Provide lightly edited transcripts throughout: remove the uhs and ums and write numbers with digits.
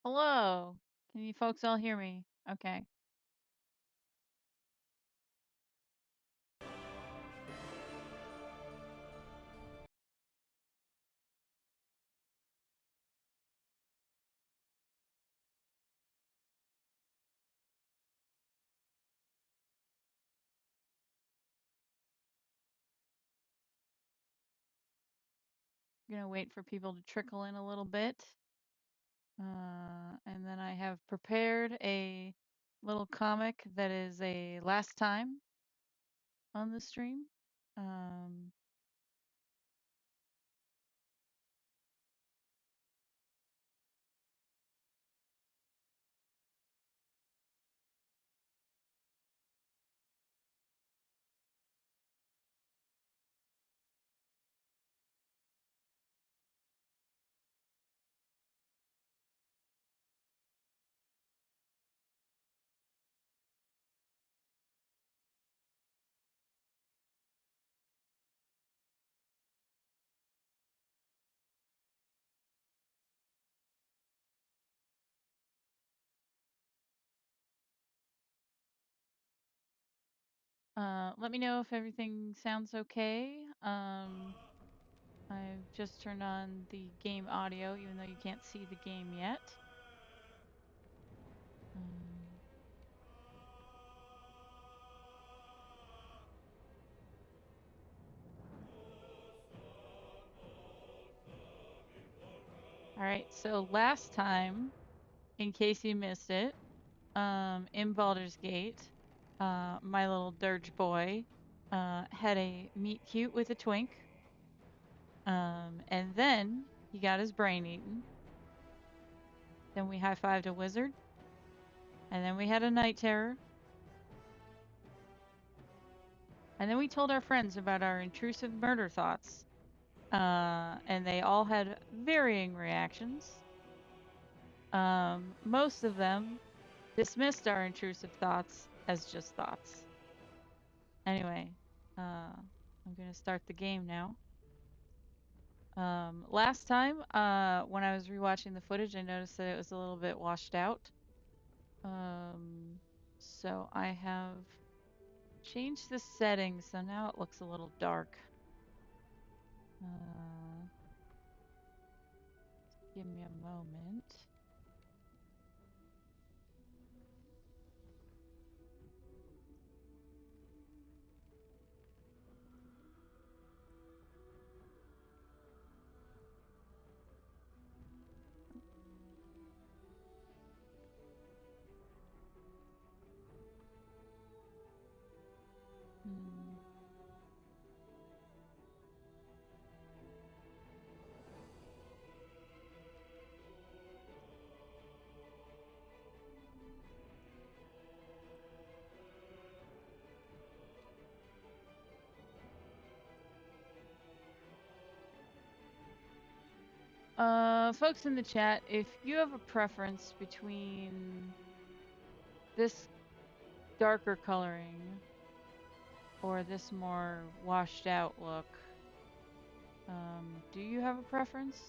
Hello. Can you folks all hear me? Okay. I'm gonna wait for people to trickle in a little bit. And then I have prepared a little comic that is a last time on the stream. Um, Let me know if everything sounds okay. I've just turned on the game audio, even though you can't see the game yet. Um, all right, so last time, in case you missed it, in Baldur's Gate, my little Durge boy had a meet cute with a twink, and then he got his brain eaten. Then we high-fived a wizard, and then we had a night terror, and then we told our friends about our intrusive murder thoughts, and they all had varying reactions. Most of them dismissed our intrusive thoughts as just thoughts. Anyway, I'm gonna start the game now. Last time, when I was rewatching the footage, I noticed that it was a little bit washed out. Um, so I have changed the settings, so now it looks a little dark. Uh, Give me a moment. Hmm. Folks in the chat, if you have a preference between this darker coloring or this more washed out look, do you have a preference?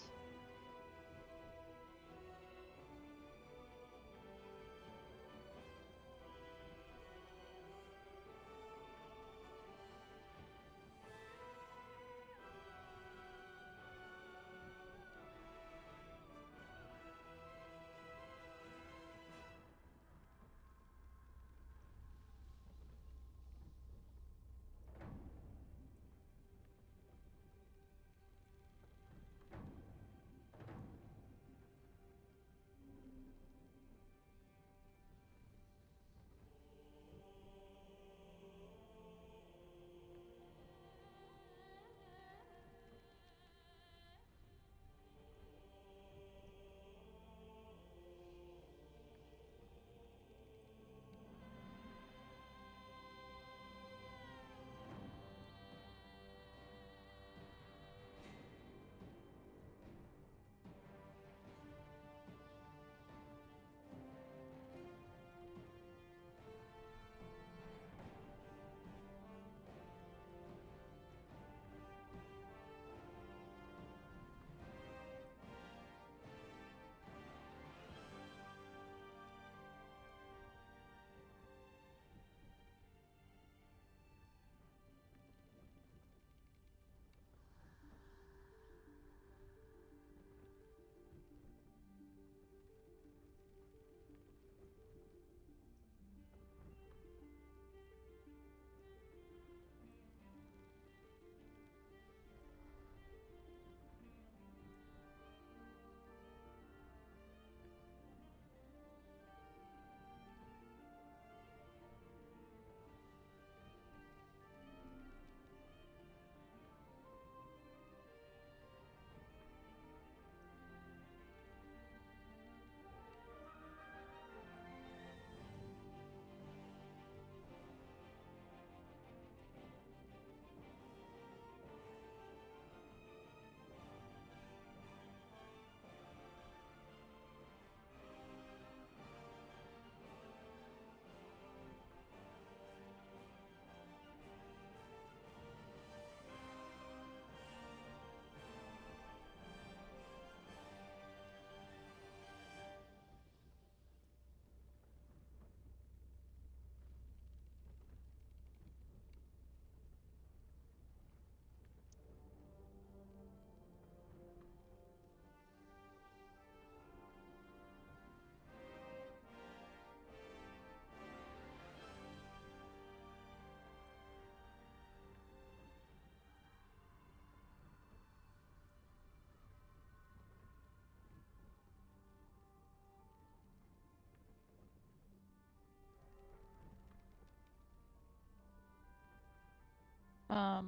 Hi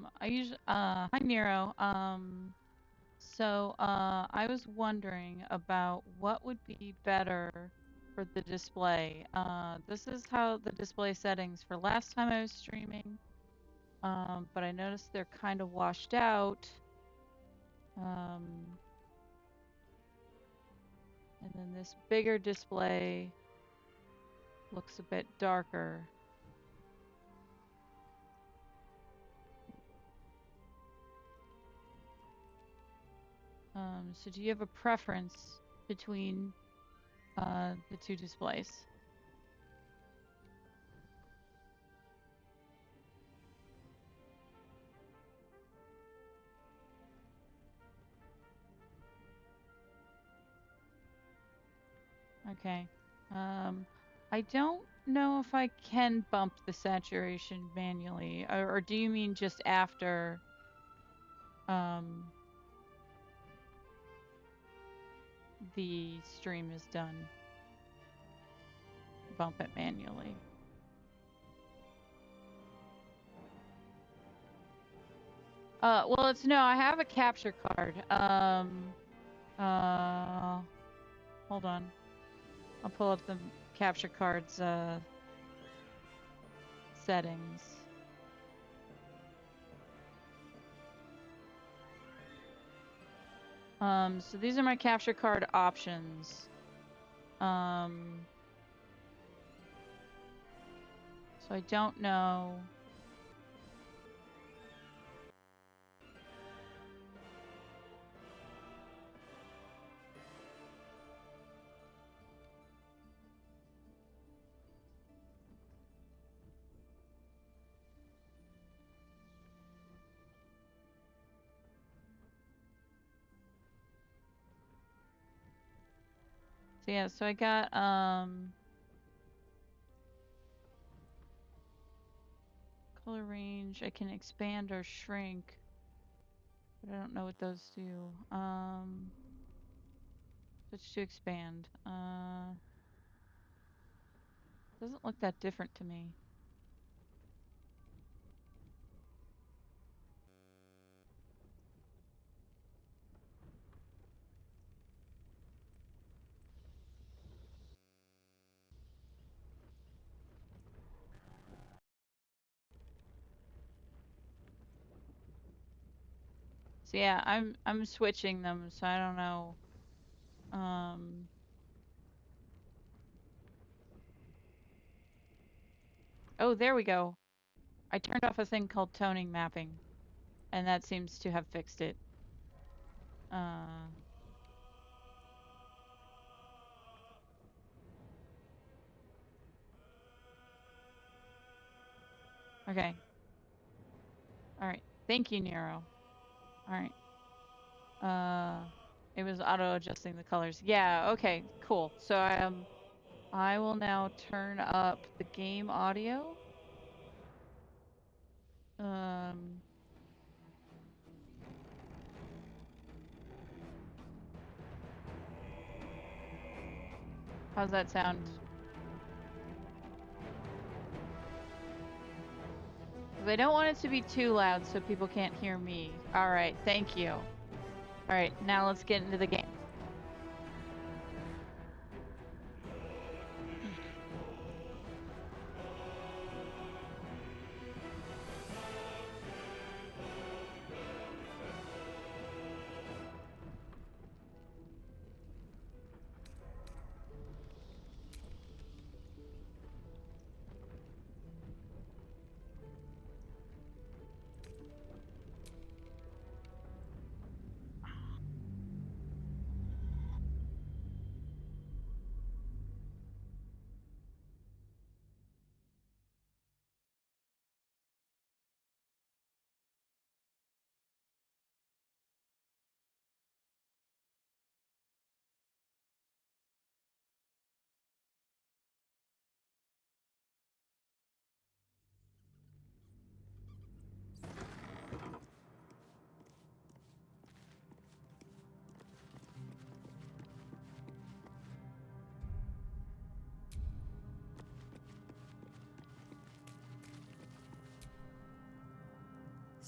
Nero. I was wondering about what would be better for the display. This is how the display settings for last time I was streaming. But I noticed they're kind of washed out. And then this bigger display looks a bit darker. So do you have a preference between the two displays? Okay. I don't know if I can bump the saturation manually, or do you mean just after um, the stream is done? Bump it manually. Well, no, I have a capture card. Hold on. I'll pull up the capture card's settings. So these are my capture card options. So I don't know. So yeah, so I got color range. I can expand or shrink, but I don't know what those do. Switch to expand. Doesn't look that different to me. So yeah, I'm switching them, so I don't know. Oh, there we go. I turned off a thing called toning mapping, and that seems to have fixed it. Okay. All right. Thank you, Nero. All right. It was auto adjusting the colors. Yeah. Okay. Cool. So I will now turn up the game audio. How's that sound? 'Cause I don't want it to be too loud so people can't hear me. All right. Thank you. All right. Now let's get into the game.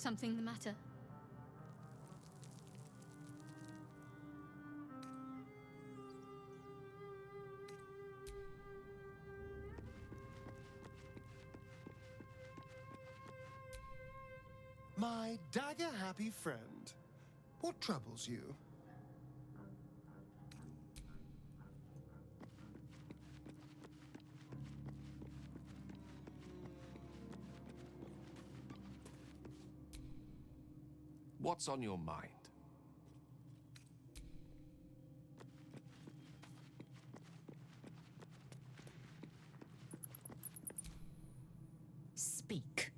Something the matter? My dagger-happy friend, what troubles you? What's on your mind? Speak.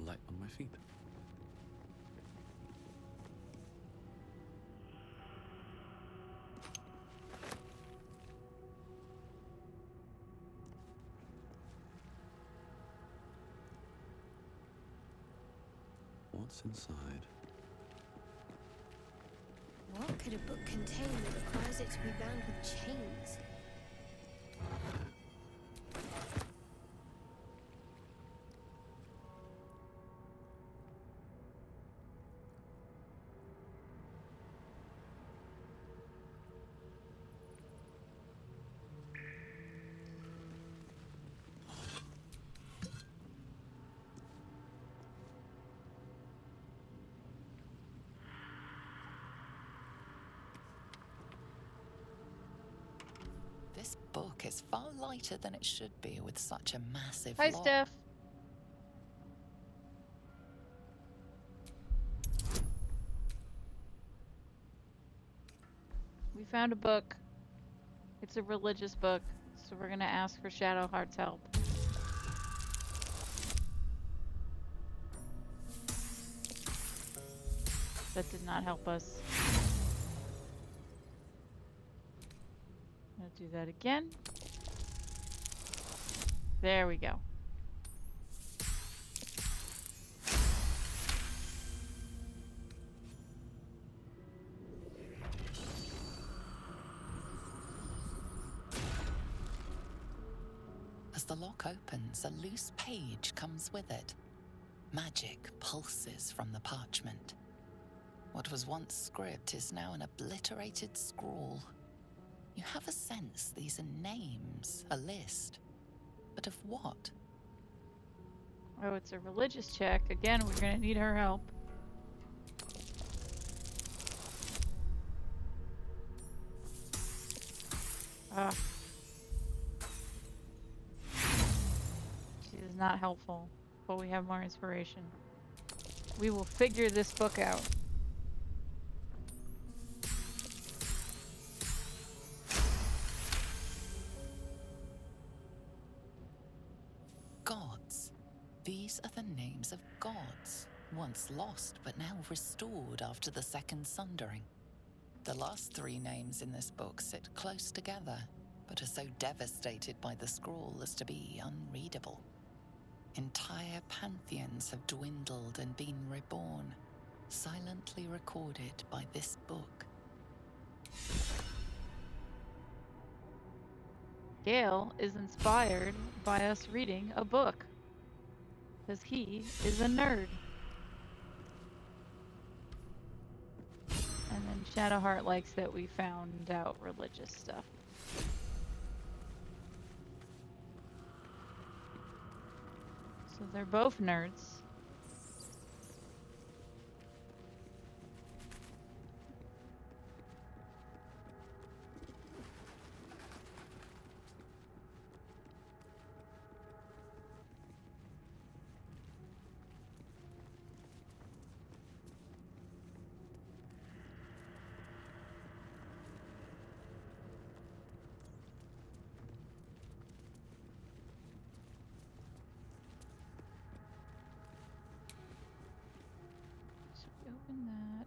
Light on my feet. What's inside? What could a book contain that requires it to be bound with chains? This book is far lighter than it should be with such a massive Hi, lock. Steph. We found a book. It's a religious book, so we're gonna ask for Shadowheart's help. That did not help us. I'll do that again. There we go. As the lock opens, a loose page comes with it. Magic pulses from the parchment. What was once script is now an obliterated scrawl. You have a sense these are names, a list. But of what? Oh, it's a religious check. Again, we're gonna need her help. Ah. She is not helpful, but we have more inspiration. We will figure this book out. Gods. These are the names of gods, once lost but now restored after the Second Sundering. The last three names in this book sit close together, but are so devastated by the scroll as to be unreadable. Entire pantheons have dwindled and been reborn, silently recorded by this book. Gale is inspired by us reading a book. Because he is a nerd. And then Shadowheart likes that we found out religious stuff. So they're both nerds. So we open that.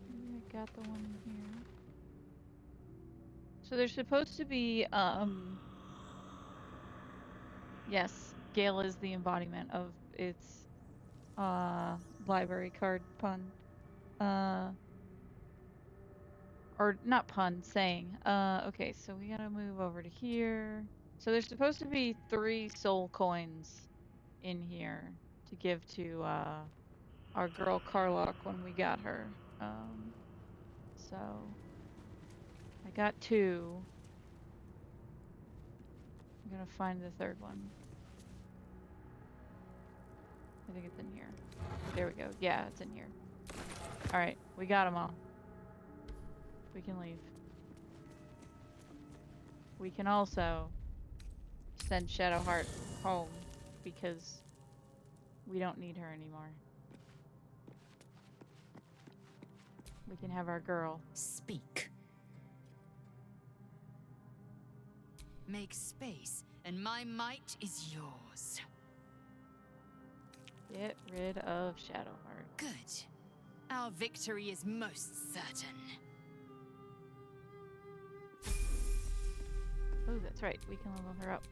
Maybe I got the one in here. So there's supposed to be, yes, Gale is the embodiment of its, library card pun. Or not pun, saying. Okay, so we gotta move over to here. So there's supposed to be 3 soul coins in here to give to, our girl Carlock when we got her. So I got 2. I'm gonna find the 3rd one. I think it's in here. There we go. Yeah, it's in here. Alright, we got them all. We can leave. We can also send Shadowheart home because we don't need her anymore. We can have our girl. Speak. Make space, and my might is yours. Get rid of Shadowheart. Good. Our victory is most certain. Oh, that's right. We can level her up.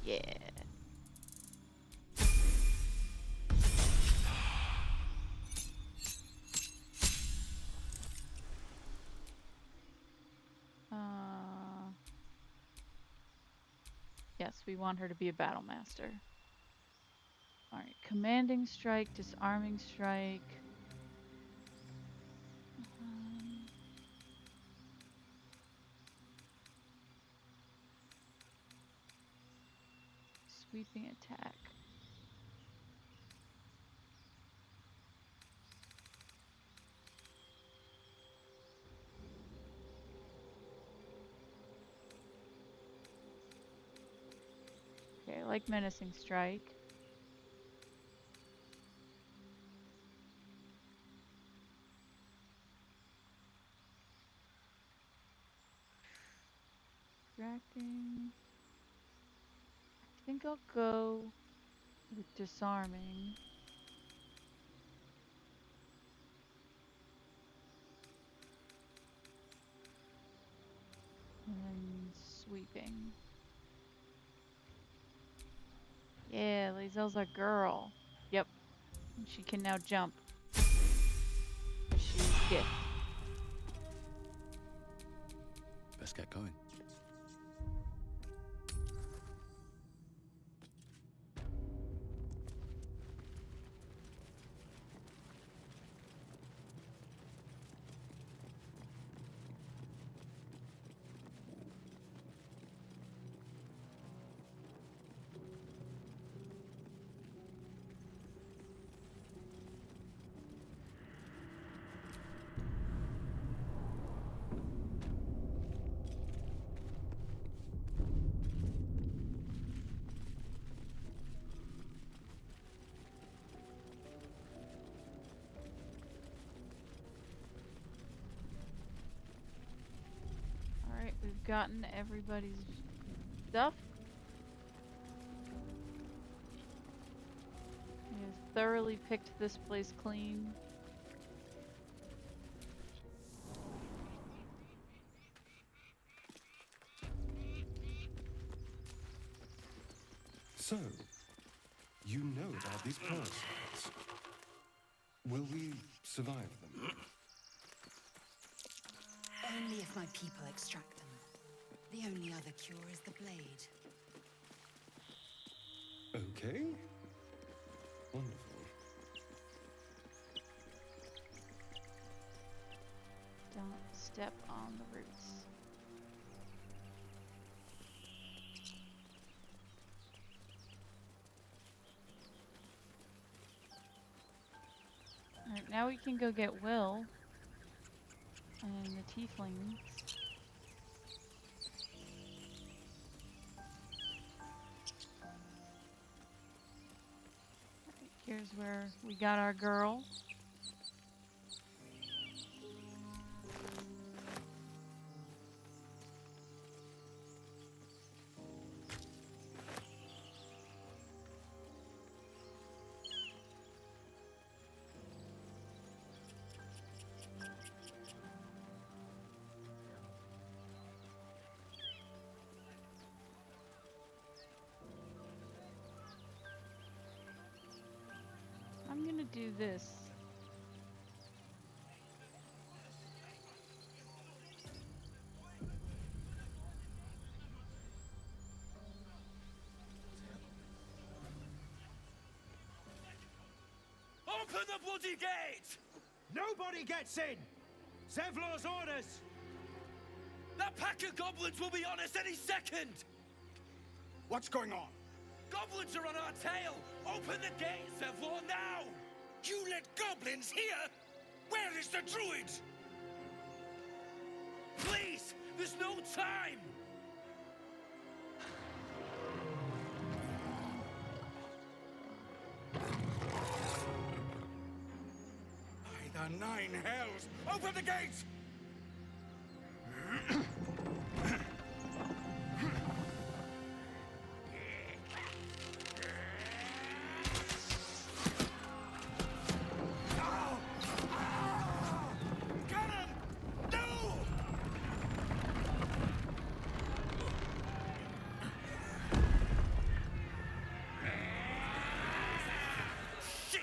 Yeah. Yes, we want her to be a battle master. Alright, commanding strike, disarming strike. Sweeping attack. Okay, I like menacing strike. Distracting. I think I'll go with disarming. And then sweeping. Yeah, Lae'zel's a girl. Yep. And she can now jump. She's a gift. Let's get going. gotten everybody's stuff. We have thoroughly picked this place clean. So, you know about these parasites. Will we survive them? Only if my people extract them. The only other cure is the blade. Okay. Wonderful. Don't step on the roots. Alright, now we can go get Will and the tieflings. Alright, here's where we got our girl. I'm gonna do this. Open the bloody gate! Nobody gets in! Zevlor's orders! That pack of goblins will be on us any second! What's going on? Goblins are on our tail! Open the gate, Zevlor, now! You let goblins here? Where is the druid? Please! There's no time! By the nine hells! Open the gates! Shit!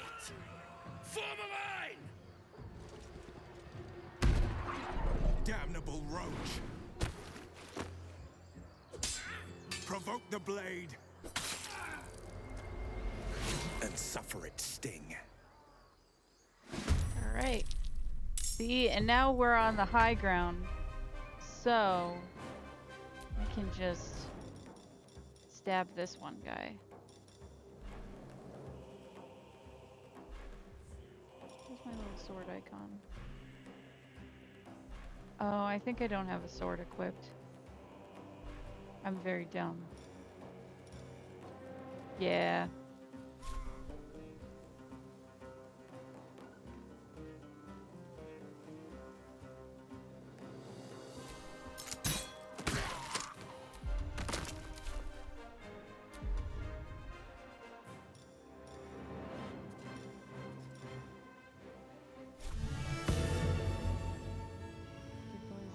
Form a line! Damnable roach! Provoke the blade! And suffer its sting. Alright. See, and now we're on the high ground. So, I can just stab this one guy. Where's my little sword icon? Oh, I think I don't have a sword equipped. I'm very dumb. Yeah.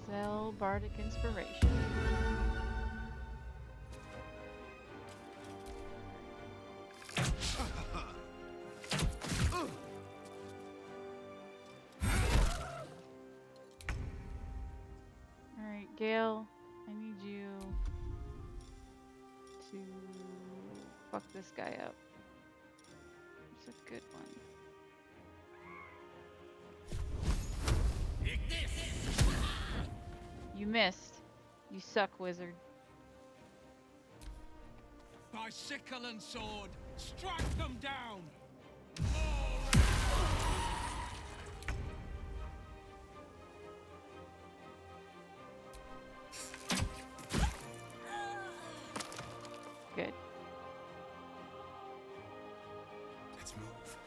Gazelle Bardic Inspiration. Alright, Gale, I need you to fuck this guy up. It's a good one. You missed. You suck, wizard. By sickle and sword, strike them down! Good. Let's move.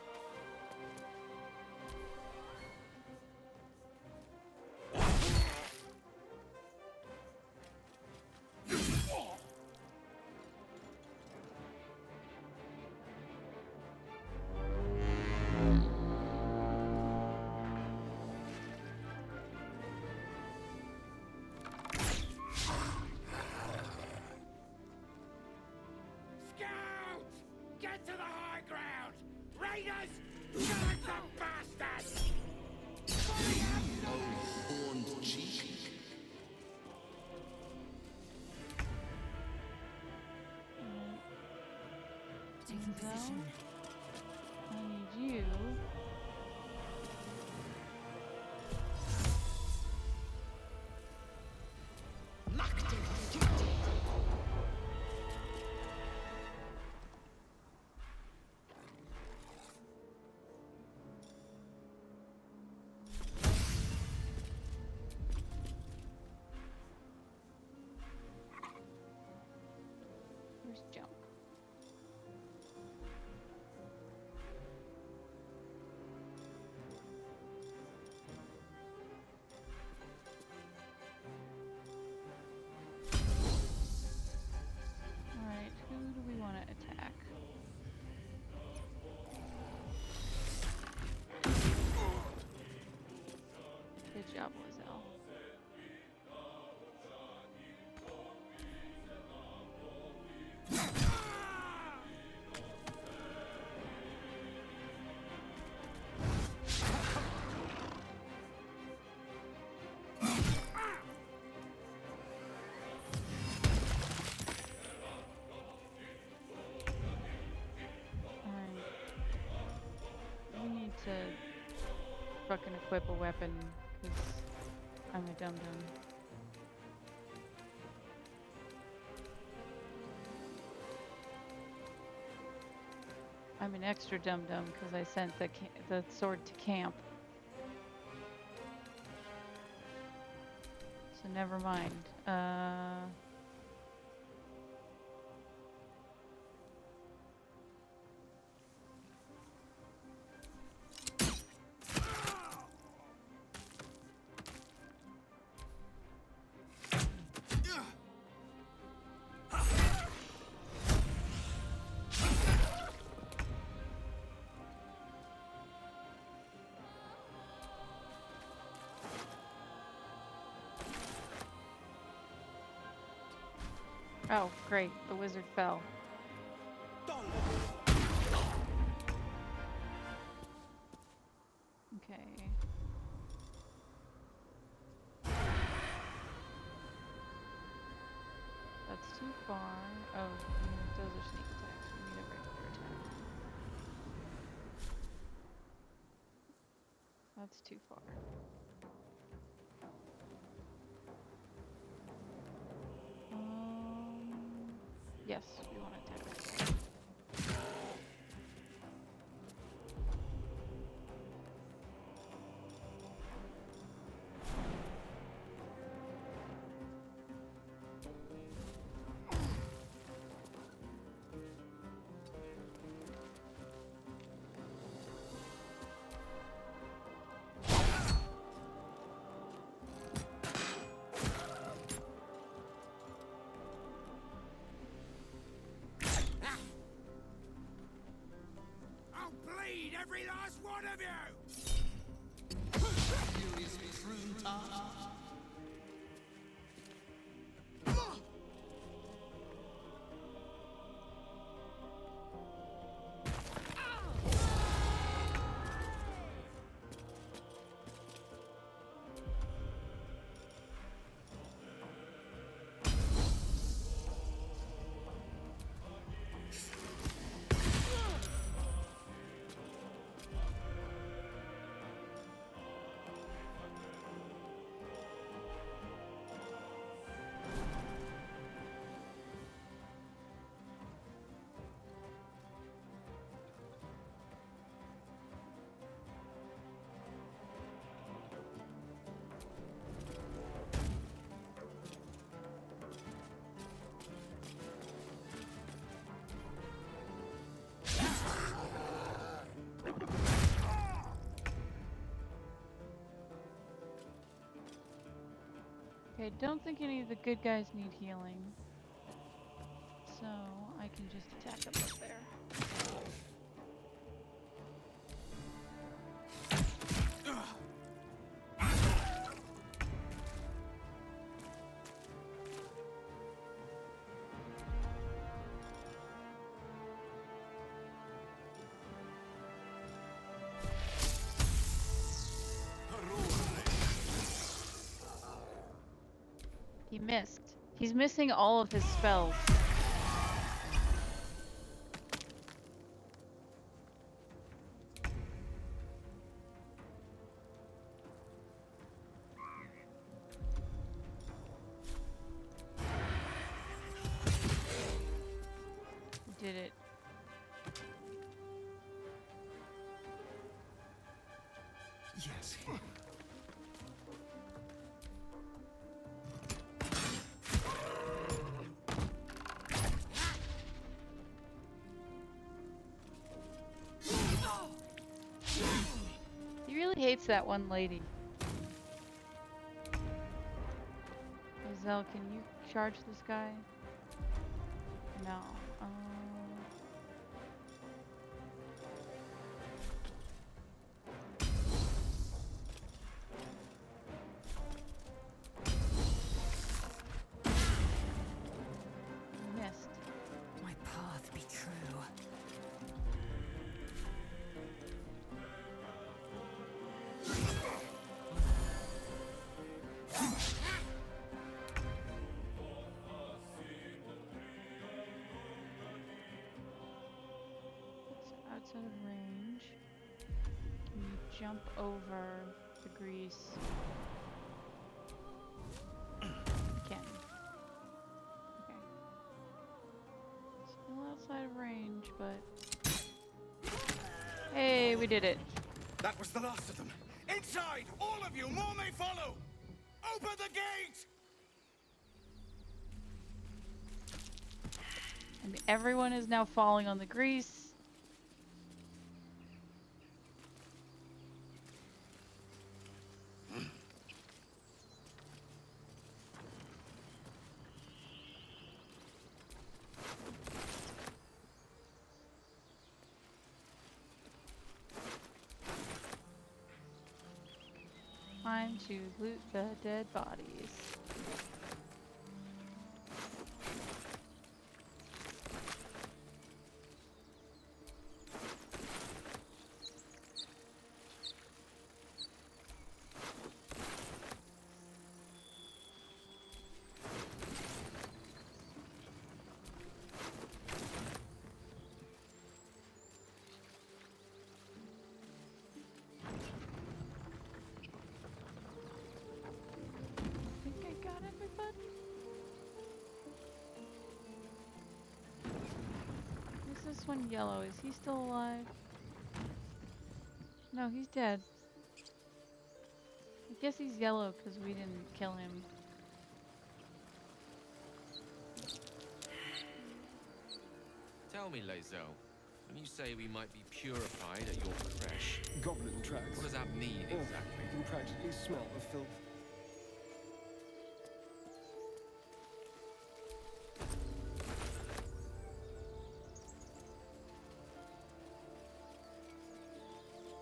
invaders! Like a bastard! Horned cheek. Taking position. I need you. Where's jump? Alright, who do we want to attack? Good job, Lizelle. We need to fucking equip a weapon, because I'm a dum-dum. I'm an extra dum-dum because I sent the sword to camp. So never mind. Oh, great. The wizard fell. Okay. That's too far. Oh, those are sneak attacks. We need a regular attack. That's too far. Yes, we want to attack. I'll bleed every last one of you! Okay, don't think any of the good guys need healing. So I can just attack up there. Missed. He's missing all of his spells. Did it. Yes. He really hates that one lady. Hazel, can you charge this guy? No. Missed. My path be true. It's outside of range. Can you jump over the grease? You can. Okay. Still outside of range, but... Hey, we did it. That was the last of them. Inside! All of you! More may follow! Open the gate! And everyone is now falling on the grease. Time to loot the dead bodies. I think I got everybody. Who's this one yellow? Is he still alive? No, he's dead. I guess he's yellow because we didn't kill him. Tell me, Lae'zel, when you say we might be purified at your creche, Goblin tracks. what does that mean Oh, exactly? you can practically smell the filth.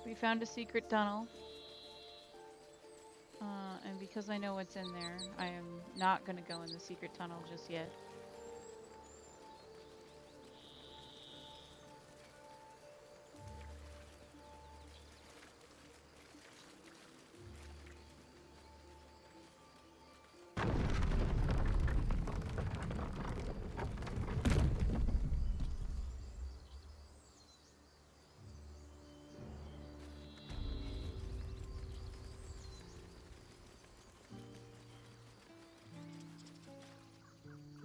We found a secret tunnel. And because I know what's in there, I am not going to go in the secret tunnel just yet.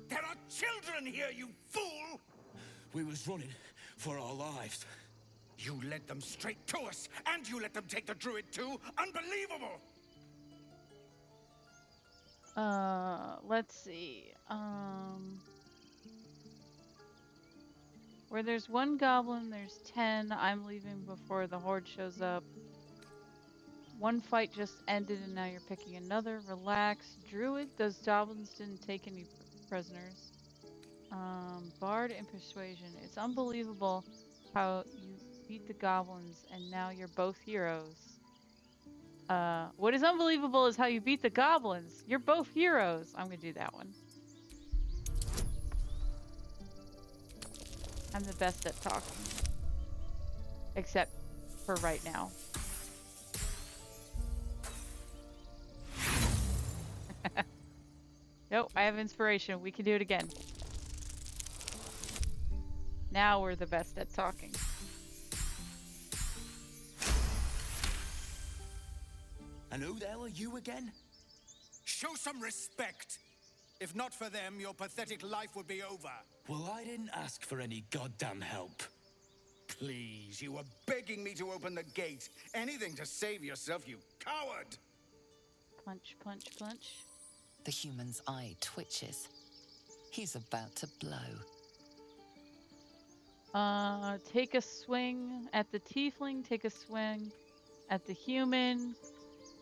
There are children here, you fool! We was running for our lives. You led them straight to us, and you let them take the druid too? Unbelievable! Let's see. Where there's one goblin, there's 10. I'm leaving before the horde shows up. One fight just ended and now you're picking another. Relax. Druid, those goblins didn't take any prisoners. Bard and Persuasion. It's unbelievable how you beat the goblins and now you're both heroes. What is unbelievable is how you beat the goblins. You're both heroes. I'm gonna do that one. I'm the best at talking. Except for right now. Nope, I have inspiration. We can do it again. Now we're the best at talking. And who the hell are you again? Show some respect. If not for them, your pathetic life would be over. Well, I didn't ask for any goddamn help. Please, you were begging me to open the gate. Anything to save yourself, you coward! Punch, punch, punch. The human's eye twitches. He's about to blow. Take a swing at the tiefling, take a swing at the human.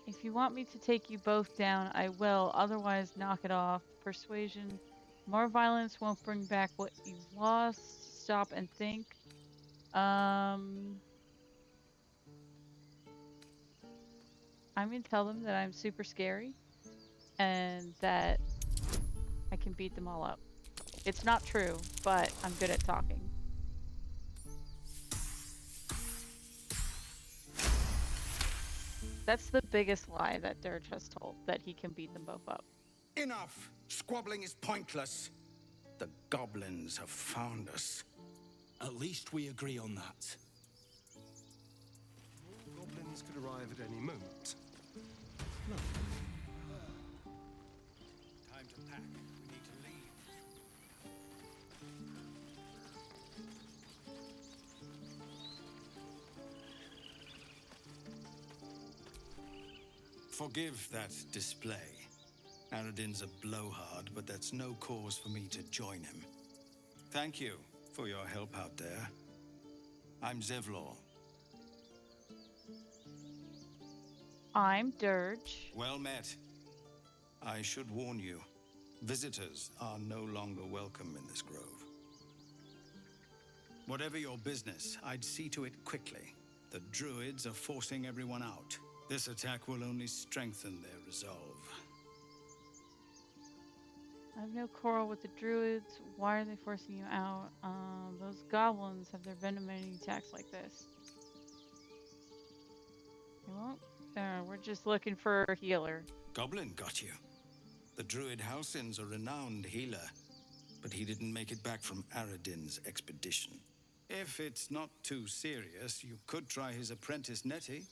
If you want me to take you both down, I will. Otherwise, knock it off. Persuasion. More violence won't bring back what you've lost. Stop and think. I'm gonna tell them that I'm super scary and that I can beat them all up. It's not true, but I'm good at talking. That's the biggest lie that Durge has told, that he can beat them both up. Enough! Squabbling is pointless. The goblins have found us. At least we agree on that. Goblins could arrive at any moment. Time to pack. We need to leave. Forgive that display. Aradin's a blowhard, but that's no cause for me to join him. Thank you for your help out there. I'm Zevlor. I'm Durge. Well met. I should warn you, visitors are no longer welcome in this grove. Whatever your business, I'd see to it quickly. The druids are forcing everyone out. This attack will only strengthen their resolve. I have no quarrel with the druids. Why are they forcing you out? Those goblins, have there been many attacks like this? They won't. We're just looking for a healer. Goblin got you. The druid Halsin's a renowned healer, but he didn't make it back from Aradin's expedition. If it's not too serious, you could try his apprentice Nettie.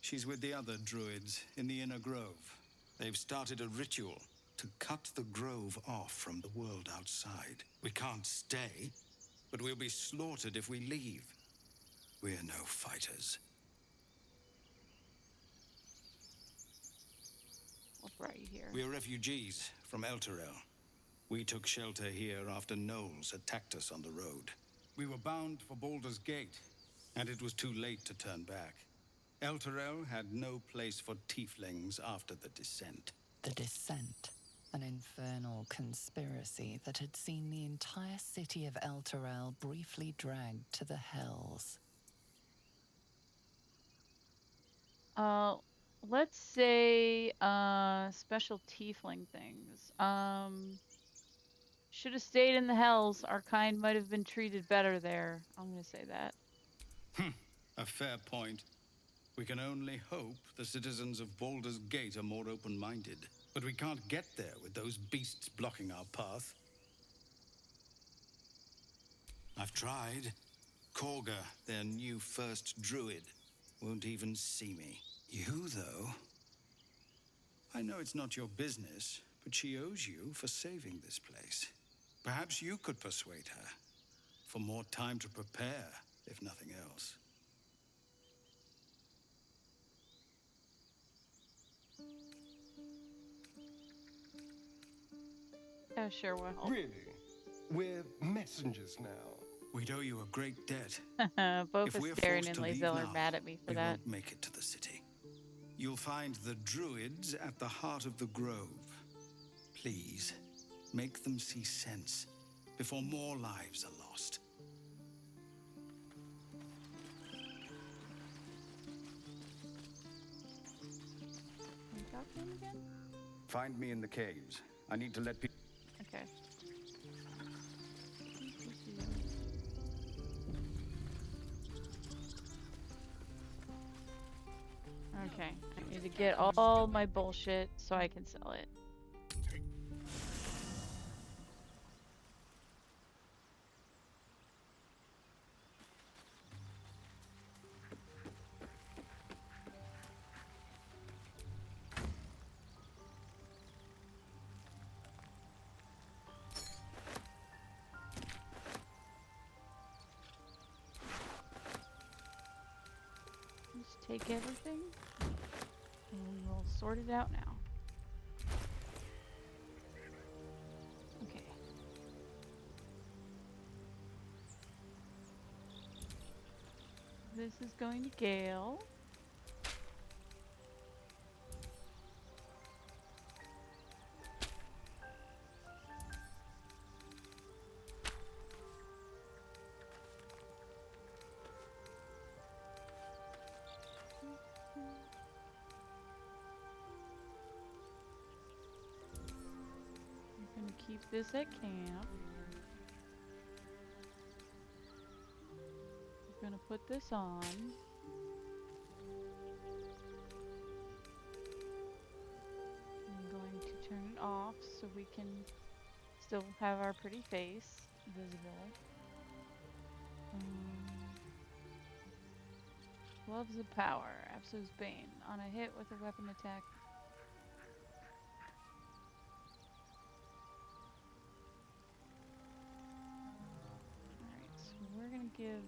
She's with the other druids in the inner grove. They've started a ritual to cut the grove off from the world outside. We can't stay, but we'll be slaughtered if we leave. We're no fighters. What brought you here? We're refugees from Elturel. We took shelter here after gnolls attacked us on the road. We were bound for Baldur's Gate, and it was too late to turn back. Elturel had no place for tieflings after the descent. The Descent, an infernal conspiracy that had seen the entire city of Elturel briefly dragged to the hells. Let's say, special tiefling things. Should have stayed in the hells. Our kind might have been treated better there. I'm gonna say that. A fair point. We can only hope the citizens of Baldur's Gate are more open-minded. But we can't get there with those beasts blocking our path. I've tried. Korga, their new first druid, won't even see me. You, though? I know it's not your business, but she owes you for saving this place. Perhaps you could persuade her. For more time to prepare, if nothing else. Sure will help. Really? We're messengers now. We'd owe you a great debt. Both If we're Astarion forced and to leave Lae'zel are now, mad at me for we that. won't make it to the city. You'll find the druids at the heart of the grove. Please, make them see sense before more lives are lost. Can you talk to him again? Find me in the caves. I need to let people... Okay. Okay, I need to get all my bullshit so I can sell it. Just take everything, and we will sort it out now. Okay. This is going to Gale. I'm gonna keep this at camp. I'm gonna put this on. I'm going to turn it off so we can still have our pretty face visible. Gloves of Power, Absolute Bane. On a hit with a weapon attack. Alright, so we're gonna give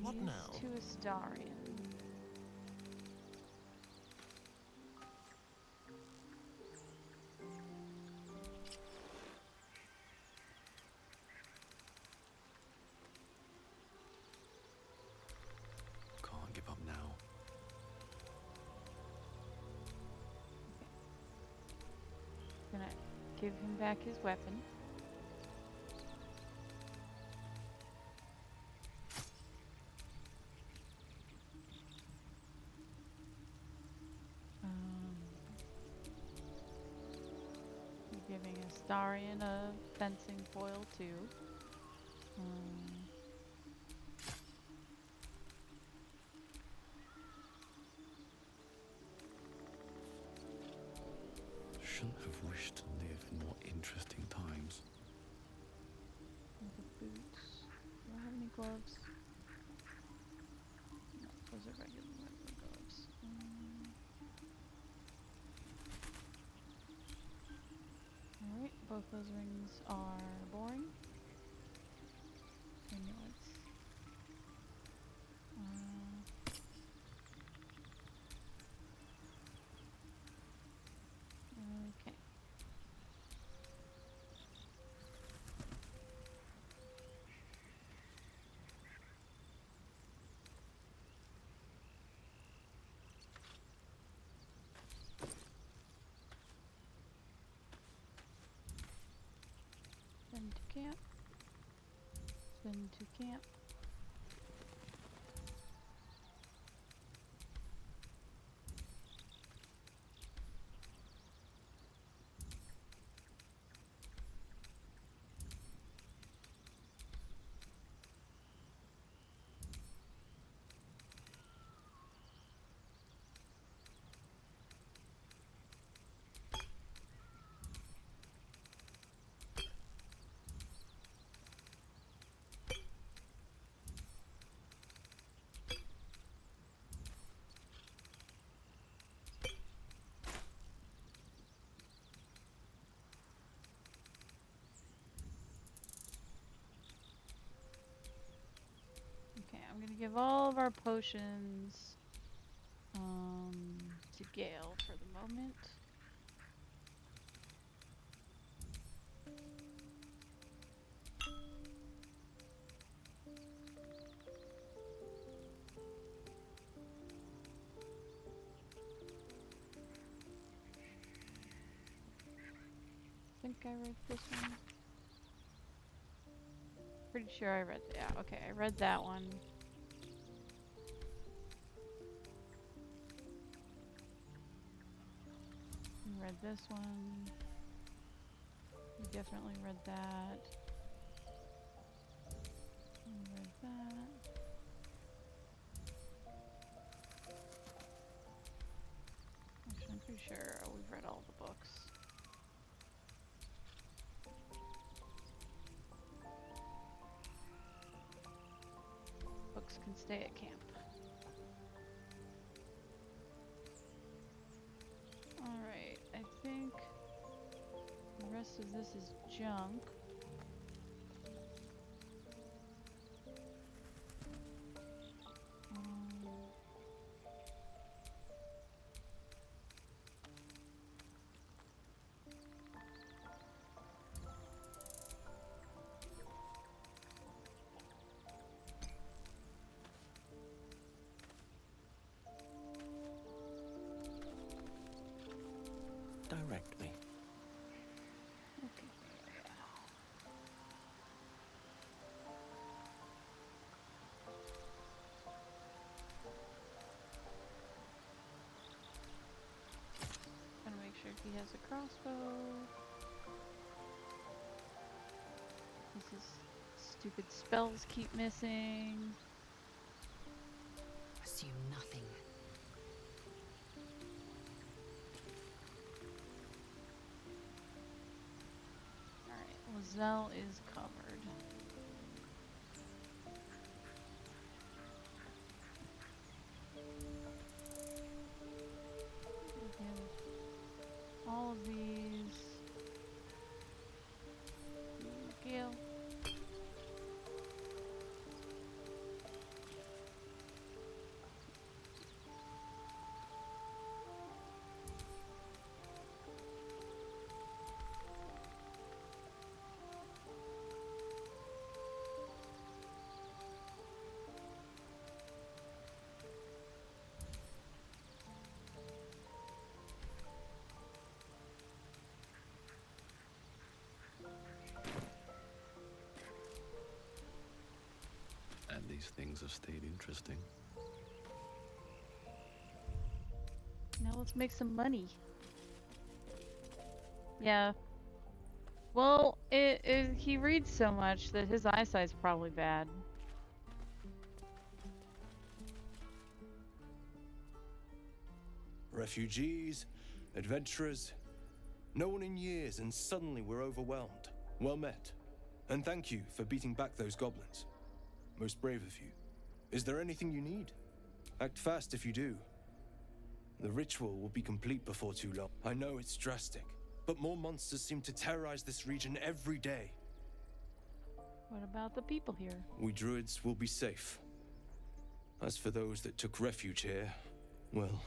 What these now? to Astarion. Can't give up now. Gonna give him back his weapon. We're giving Astarion a fencing foil too. Shouldn't have wished to live in more interesting times. The boots. Do I have any gloves? No, those are regular gloves. Alright, both those rings are boring. Amulets. Okay. Send to camp. Send to camp. Okay, I'm gonna give all of our potions to Gale for the moment. I think I read this one. Pretty sure I read, yeah, okay, I read that one. I read this one. You definitely read that. I read that. Actually, I'm pretty sure we've read all the books. Books can stay at camp. Alright, I think the rest of this is junk. has a crossbow. His stupid spells keep missing. Assume nothing. Alright, Lizelle is covered. All of these. Gale. And these things have stayed interesting. Now let's make some money. Yeah. Well, he reads so much that his eyesight's probably bad. Refugees, adventurers, no one in years, and suddenly we're overwhelmed. Well met. And thank you for beating back those goblins. Most brave of you. Is there anything you need? Act fast if you do. The ritual will be complete before too long. I know it's drastic, but more monsters seem to terrorize this region every day. What about the people here? We druids will be safe. As for those that took refuge here, well,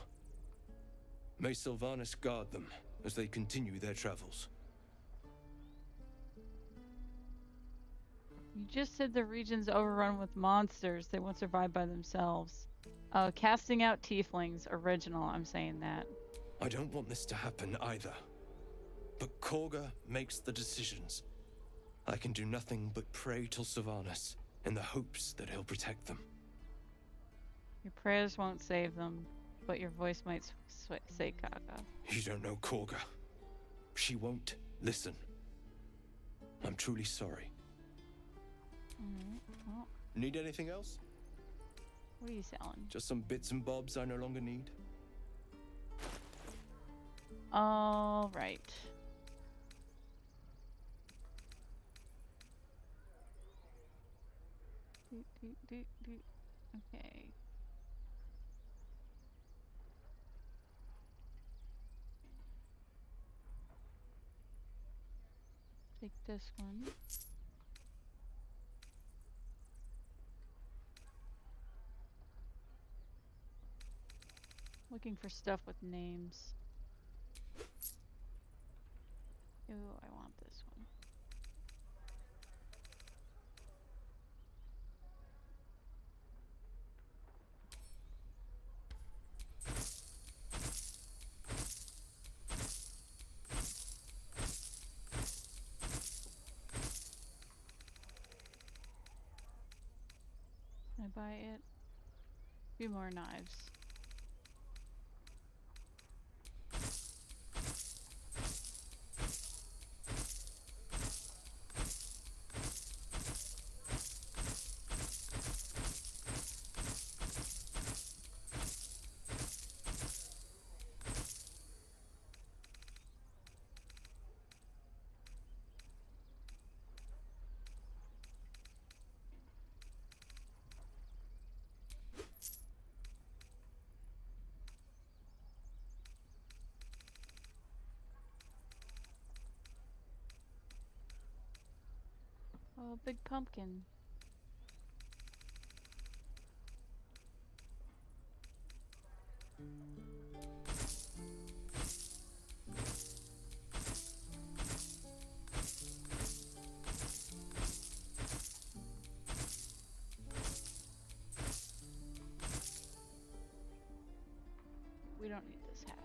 may Sylvanas guard them as they continue their travels. You just said the region's overrun with monsters. They won't survive by themselves. Casting out tieflings, original, I'm saying that. I don't want this to happen either. But Korga makes the decisions. I can do nothing but pray till Sylvanas, in the hopes that he'll protect them. Your prayers won't save them, but your voice might say Kaga. You don't know Korga. She won't listen. I'm truly sorry. Well, Need anything else? what are you selling? Just some bits and bobs I no longer need. All right. Okay. Take this one. Looking for stuff with names. Ooh, I want this one. Can I buy it? A few more knives. Oh, big pumpkin. We don't need this hat.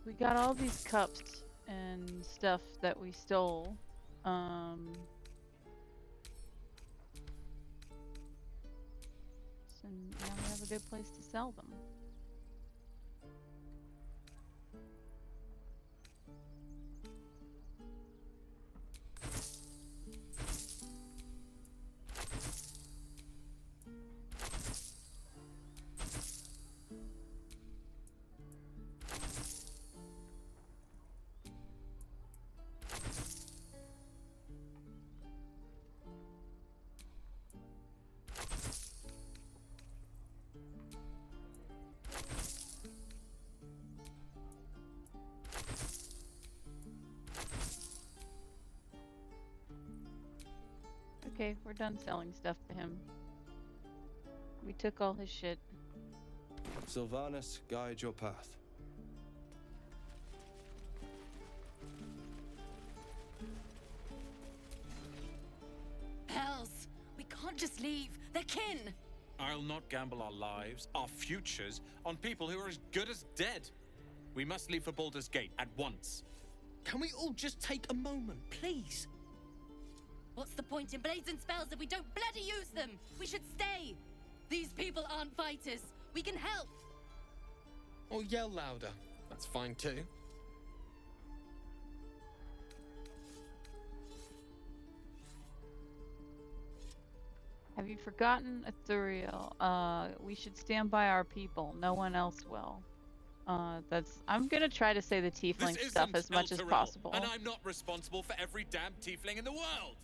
We got all these cups and stuff that we stole. So now we have a good place to sell them. Okay, we're done selling stuff to him. We took all his shit. Sylvanas, guide your path. Hells! We can't just leave. They're kin! I'll not gamble our lives, our futures, on people who are as good as dead. We must leave for Baldur's Gate at once. Can we all just take a moment, please? What's the point in blades and spells if we don't bloody use them? We should stay! These people aren't fighters. We can help! Or yell louder. That's fine too. Have you forgotten, Ithuriel? We should stand by our people. No one else will. I'm gonna try to say the tiefling stuff as much as possible. And I'm not responsible for every damn tiefling in the world!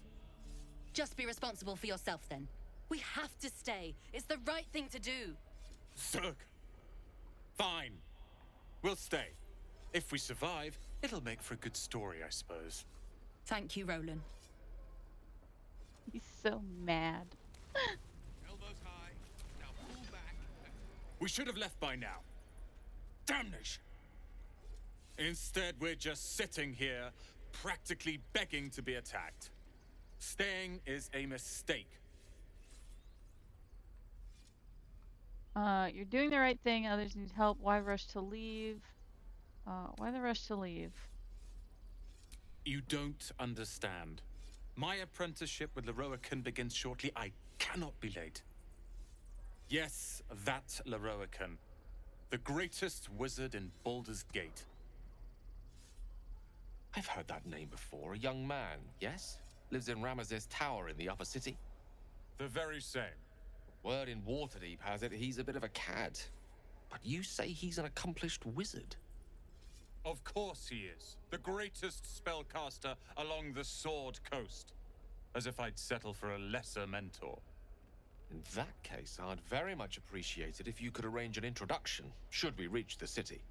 Just be responsible for yourself, then. We have to stay. It's the right thing to do. Zerg. Fine. We'll stay. If we survive, it'll make for a good story, I suppose. Thank you, Roland. He's so mad. Elbows high. Now pull back. We should have left by now. Damnation! Instead, we're just sitting here, practically begging to be attacked. Staying is a mistake. You're doing the right thing. Others need help. Why rush to leave? Why the rush to leave? You don't understand. My apprenticeship with Leroican begins shortly. I cannot be late. Yes, that Leroican. The greatest wizard in Baldur's Gate. I've heard that name before. A young man, yes? Lives in Ramaz's tower in the upper city. The very same. Word in Waterdeep has it he's a bit of a cad. But you say he's an accomplished wizard. Of course he is. The greatest spellcaster along the Sword Coast. As if I'd settle for a lesser mentor. In that case, I'd very much appreciate it if you could arrange an introduction, should we reach the city.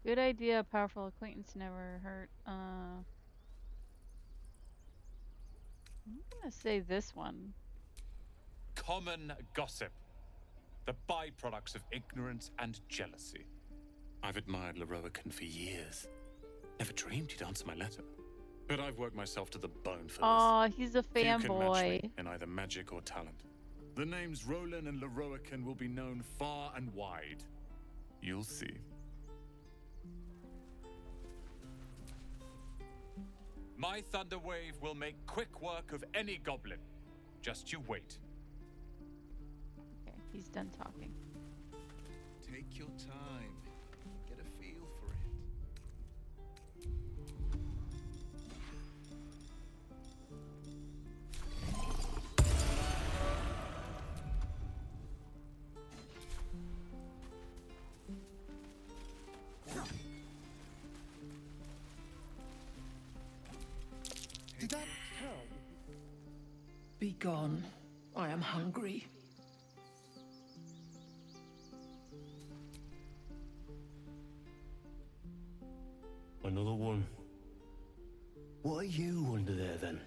Good idea. Powerful acquaintance never hurt. I'm gonna say this one. Common gossip. The byproducts of ignorance and jealousy. I've admired Leroican for years. Never dreamed he'd answer my letter. But I've worked myself to the bone for this. Oh, he's a Few can match fanboy. me in either magic or talent. The names Roland and Leroican will be known far and wide. You'll see. My thunder wave will make quick work of any goblin. Just you wait. Okay, he's done talking. Take your time. Get a feel for it. Did that count? Be gone. I am hungry. Another one. What are you under there then?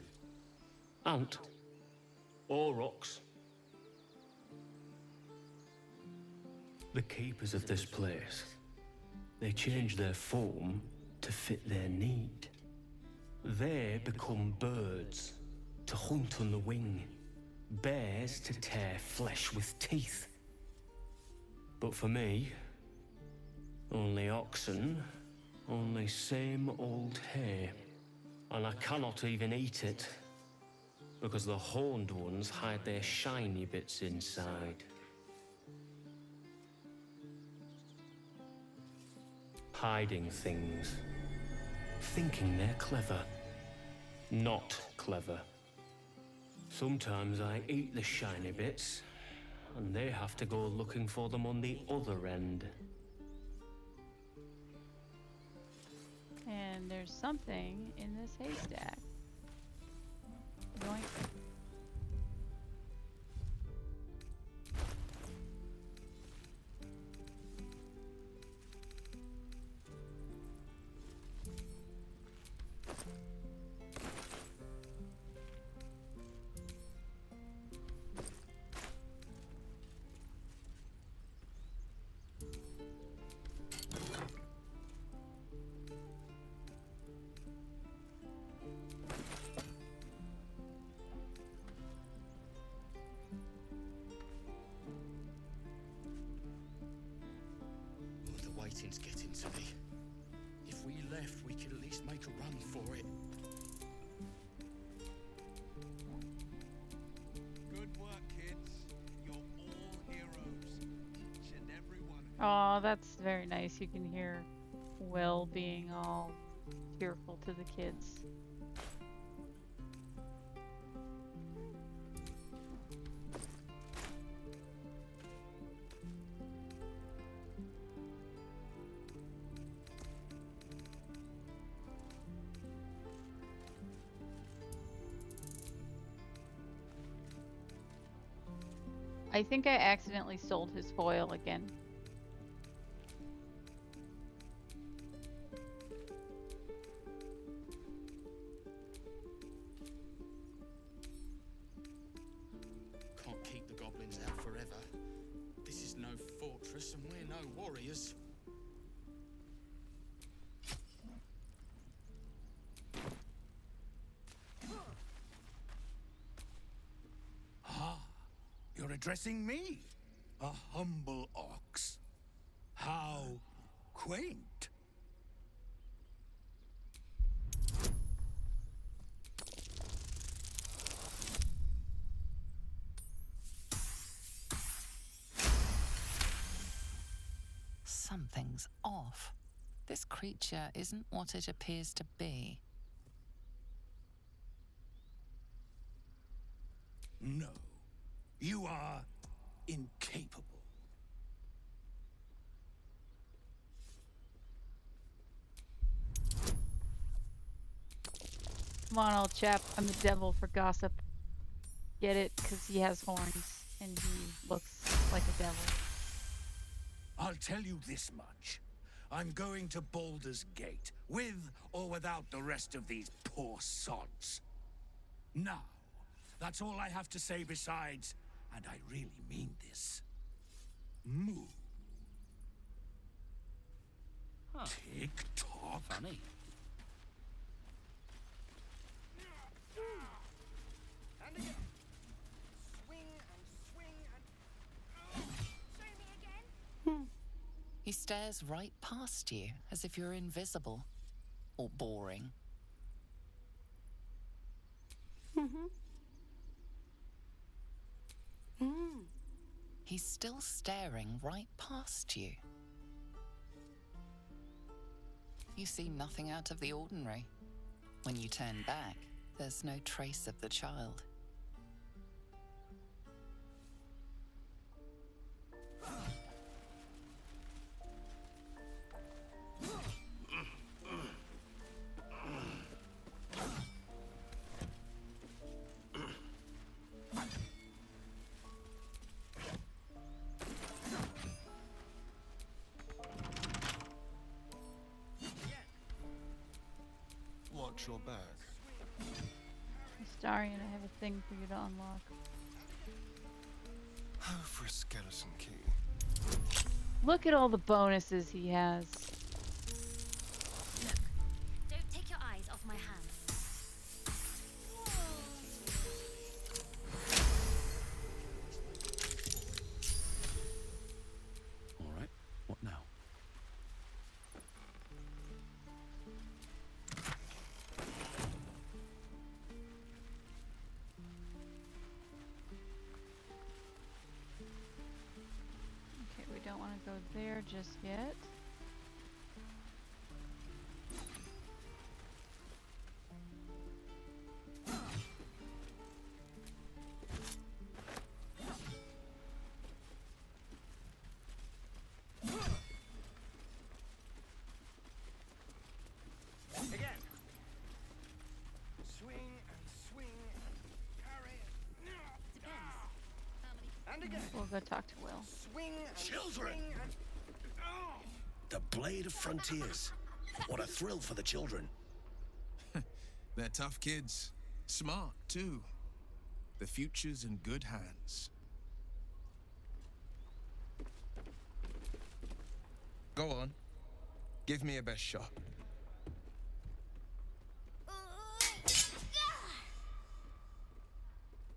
Ant? Or rocks? The keepers of this place. They change their form to fit their need. They become birds to hunt on the wing, bears to tear flesh with teeth. But for me, Only oxen, only same old hay. And I cannot even eat it, because the horned ones hide their shiny bits inside. Hiding things. Thinking they're clever. Not clever. Sometimes I eat the shiny bits, and they have to go looking for them on the other end. And there's something in this haystack. Yoink. The waiting's getting to me. If we left, we could at least make a run for it. Good work, kids. You're all heroes. Each and every one of you. Oh, that's very nice. You can hear Will being all cheerful to the kids. I think I accidentally sold his foil again. Can't keep the goblins out forever. This is no fortress and we're no warriors. Ah, you're addressing me, a humble ox. How quaint. Something's off. This creature isn't what it appears to be. No, you are incapable. Come on, old chap. I'm the devil for gossip. Get it? Because he has horns and he looks like a devil. I'll tell you this much. I'm going to Baldur's Gate, with or without the rest of these poor sods. Now, that's all I have to say besides, and I really mean this. Moo. Tick-tock. Funny. And again. Swing and swing and... Show me again. He stares right past you, as if you're invisible. Or boring. He's still staring right past you. You see nothing out of the ordinary. When you turn back, there's no trace of the child. Watch your back. Astarion, I have a thing for you to unlock. For a skeleton key. Look at all the bonuses he has. Look, don't take your eyes off my hands. All right, what now? go there just yet. Again. Swing and swing and parry. And again. We'll go talk to Will. Swing and Children! swing and... The Blade of Frontiers. What a thrill for the children. They're tough kids. Smart, too. The future's in good hands. Go on. Give me a best shot.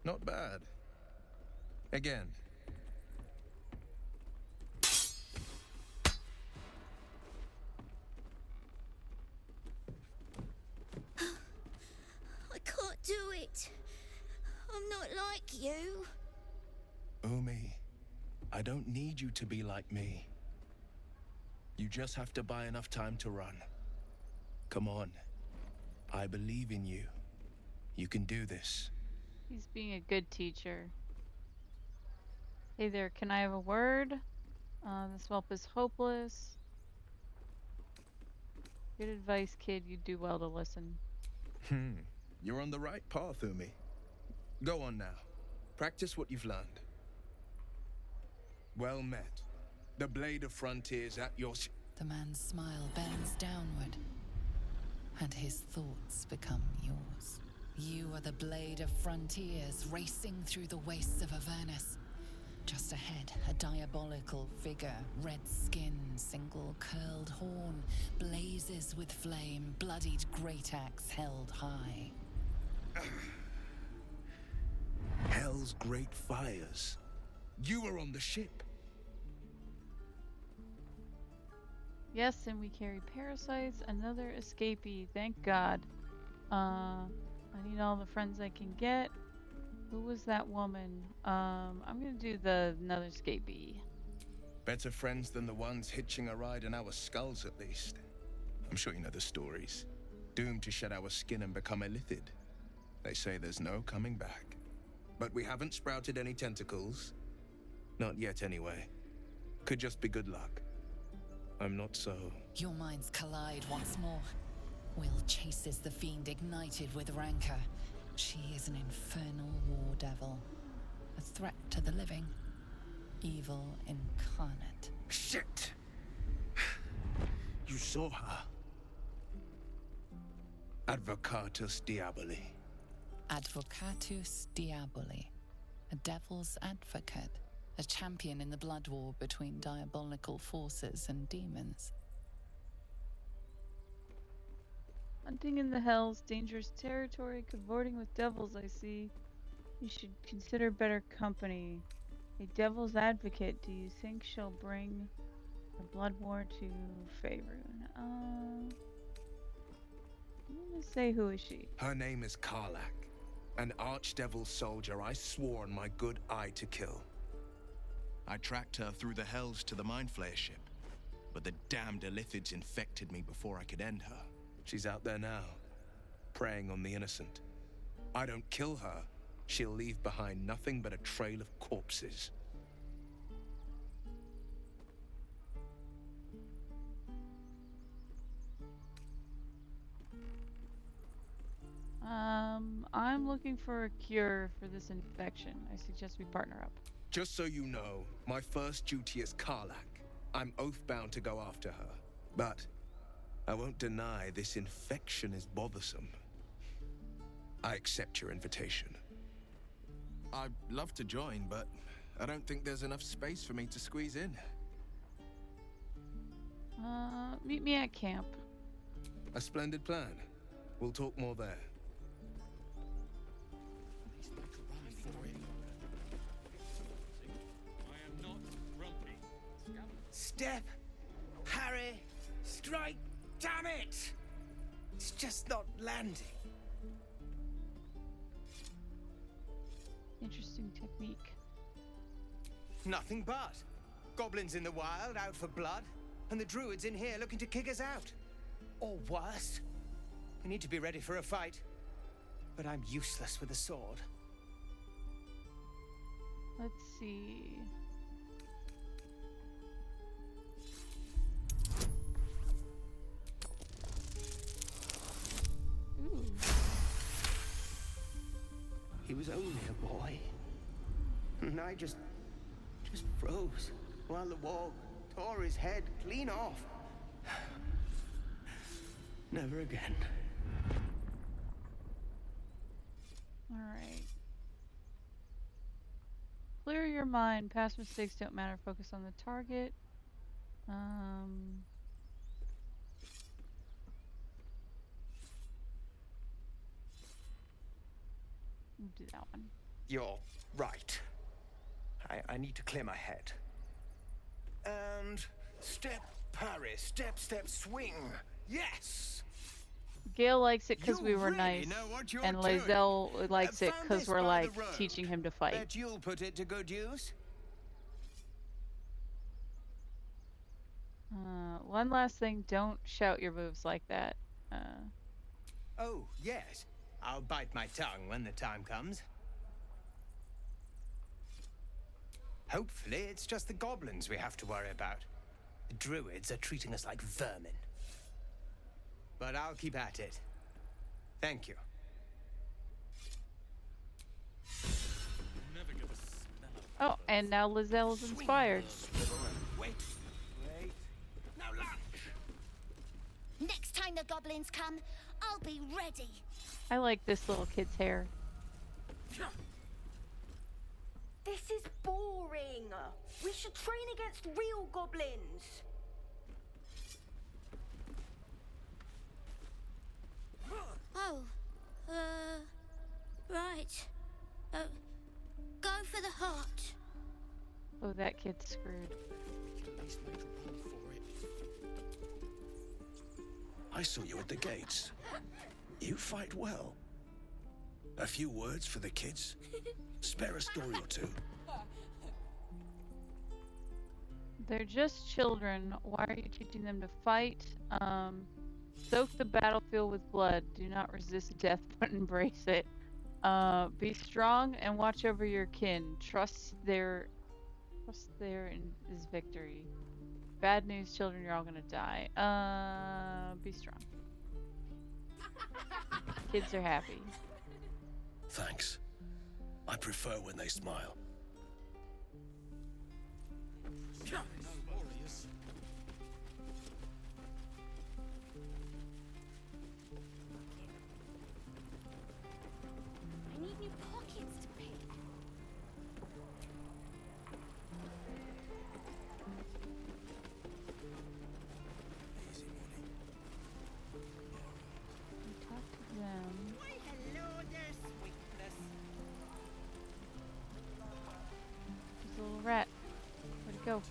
Not bad. Again. I can't do it. I'm not like you. Umi, I don't need you to be like me. You just have to buy enough time to run. Come on. I believe in you. You can do this. He's being a good teacher. Hey there, can I have a word? This whelp is hopeless. Good advice, kid. You do well to listen. You're on the right path, Umi. Go on now. Practice what you've learned. Well met. The Blade of Frontiers at your... The man's smile bends downward, and his thoughts become yours. You are the Blade of Frontiers, racing through the wastes of Avernus. Just ahead, a diabolical figure, red skin, single curled horn, blazes with flame, bloodied great axe held high. Hell's great fires. You were on the ship. Yes, and we carry parasites, another escapee, thank God. I need all the friends I can get. Who was that woman? I'm gonna do another escapee. Better friends than the ones hitching a ride in our skulls, at least. I'm sure you know the stories. Doomed to shed our skin and become illithid. They say there's no coming back. But we haven't sprouted any tentacles. Not yet, anyway. Could just be good luck. I'm not so... Your minds collide once more. Will chases the fiend ignited with rancor. She is an infernal war devil. A threat to the living. Evil incarnate. Shit! You saw her. Advocatus Diaboli. Advocatus Diaboli. A devil's advocate. A champion in the blood war between diabolical forces and demons. Hunting in the hells, dangerous territory, cavorting with devils, I see. You should consider better company. A devil's advocate, do you think she'll bring the blood war to Faerun? I'm gonna say, who is she? Her name is Karlak. An archdevil soldier I swore on my good eye to kill. I tracked her through the hells to the Mind Flayer ship, but the damned Illithids infected me before I could end her. She's out there now, preying on the innocent. I don't kill her, she'll leave behind nothing but a trail of corpses. I'm looking for a cure for this infection. I suggest we partner up. Just so you know, my first duty is Karlak. I'm oath-bound to go after her. But I won't deny this infection is bothersome. I accept your invitation. I'd love to join, but I don't think there's enough space for me to squeeze in. Meet me at camp. A splendid plan. We'll talk more there. Step, parry, strike, damn it! It's just not landing. Interesting technique. Nothing but. Goblins in the wild, out for blood, and the druids in here looking to kick us out. Or worse. We need to be ready for a fight. But I'm useless with a sword. Let's see. Ooh. He was only a boy. And I just froze while the wall tore his head clean off. Never again. All right. Clear your mind. Past mistakes don't matter. Focus on the target. We'll do that one. You're right. I need to clear my head. And step, parry, step, swing. Yes! Gale likes it because You we were really nice, know what you're and doing. Lae'zel likes it Found because this we're by the like road. teaching him to fight. Bet you'll put it to good use. One last thing, don't shout your moves like that. Oh, yes. I'll bite my tongue when the time comes. Hopefully, it's just the goblins we have to worry about. The druids are treating us like vermin. But I'll keep at it. Thank you. Never get the smell of Oh, and now Lae'zel is inspired. Wait. Now lunch! Next time the goblins come, I'll be ready. I like this little kid's hair. This is boring. We should train against real goblins. Oh, right. Go for the heart. Oh, that kid's screwed. at least make a run for it. I saw you at the gates. You fight well. A few words for the kids? Spare a story or two. They're just children. Why are you teaching them to fight? Soak the battlefield with blood. Do not resist death, but embrace it. Be strong and watch over your kin. Trust there is victory. Bad news, children, you're all gonna die. Be strong. Kids are happy. Thanks. I prefer when they smile. No warriors. I need new pockets to pick. Talk to them. Why, hello there, sweetness. There's a little rat. Where'd it go?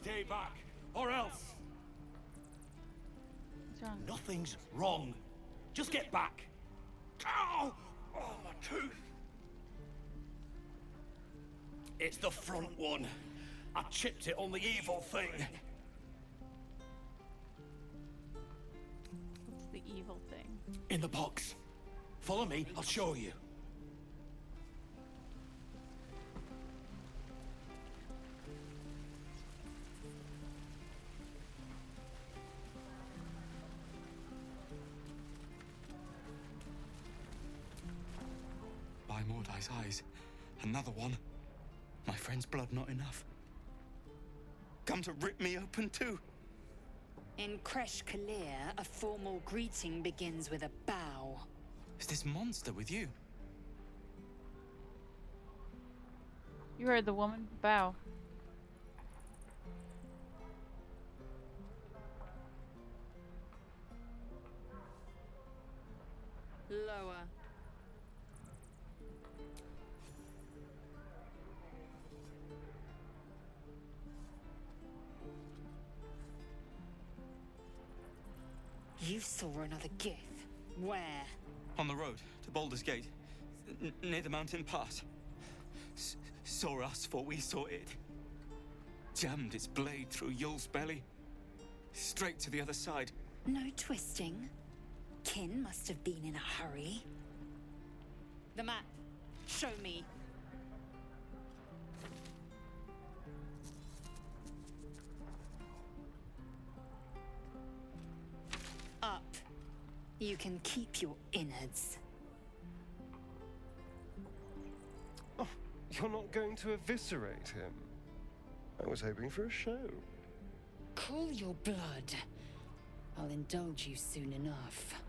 Stay back, or else. What's wrong? Nothing's wrong. Just get back. Ow! Oh, my tooth. It's the front one. I chipped it on the evil thing. What's the evil thing? In the box. Follow me, I'll show you. By Mordai's eyes, another one. My friend's blood not enough. Come to rip me open too. In Kresh Kalir, a formal greeting begins with a bow. Is this monster with you? You heard the woman. Bow. Lower. You saw another gith. Where? On the road to Baldur's Gate, near the mountain pass. saw us before we saw it. Jammed its blade through Yul's belly. Straight to the other side. No twisting. Kin must have been in a hurry. The map. Show me. Up. You can keep your innards. Oh, you're not going to eviscerate him? I was hoping for a show. Cool your blood. I'll indulge you soon enough.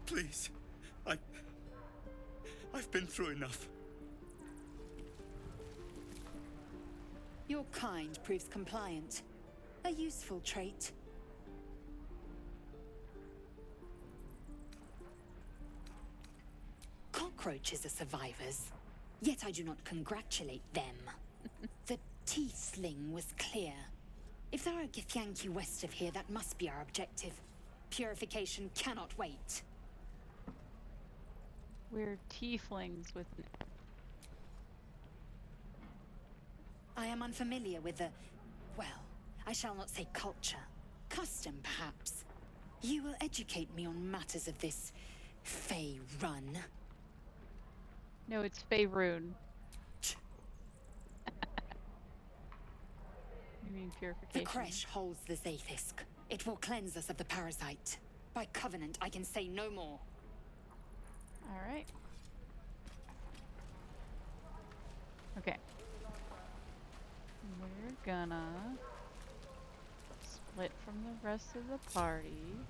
Please. I've been through enough. Your kind proves compliant. A useful trait. Cockroaches are survivors, yet I do not congratulate them. The tiefling was clear. If there are Githyanki west of here, that must be our objective. Purification cannot wait. We're tieflings with... I am unfamiliar with the... well, I shall not say culture. Custom, perhaps. You will educate me on matters of this... Fey run. No, it's Faerun. You mean purification? The Kresh holds the Zaithisk. It will cleanse us of the parasite. By covenant, I can say no more. Alright. Okay. We're gonna split from the rest of the party.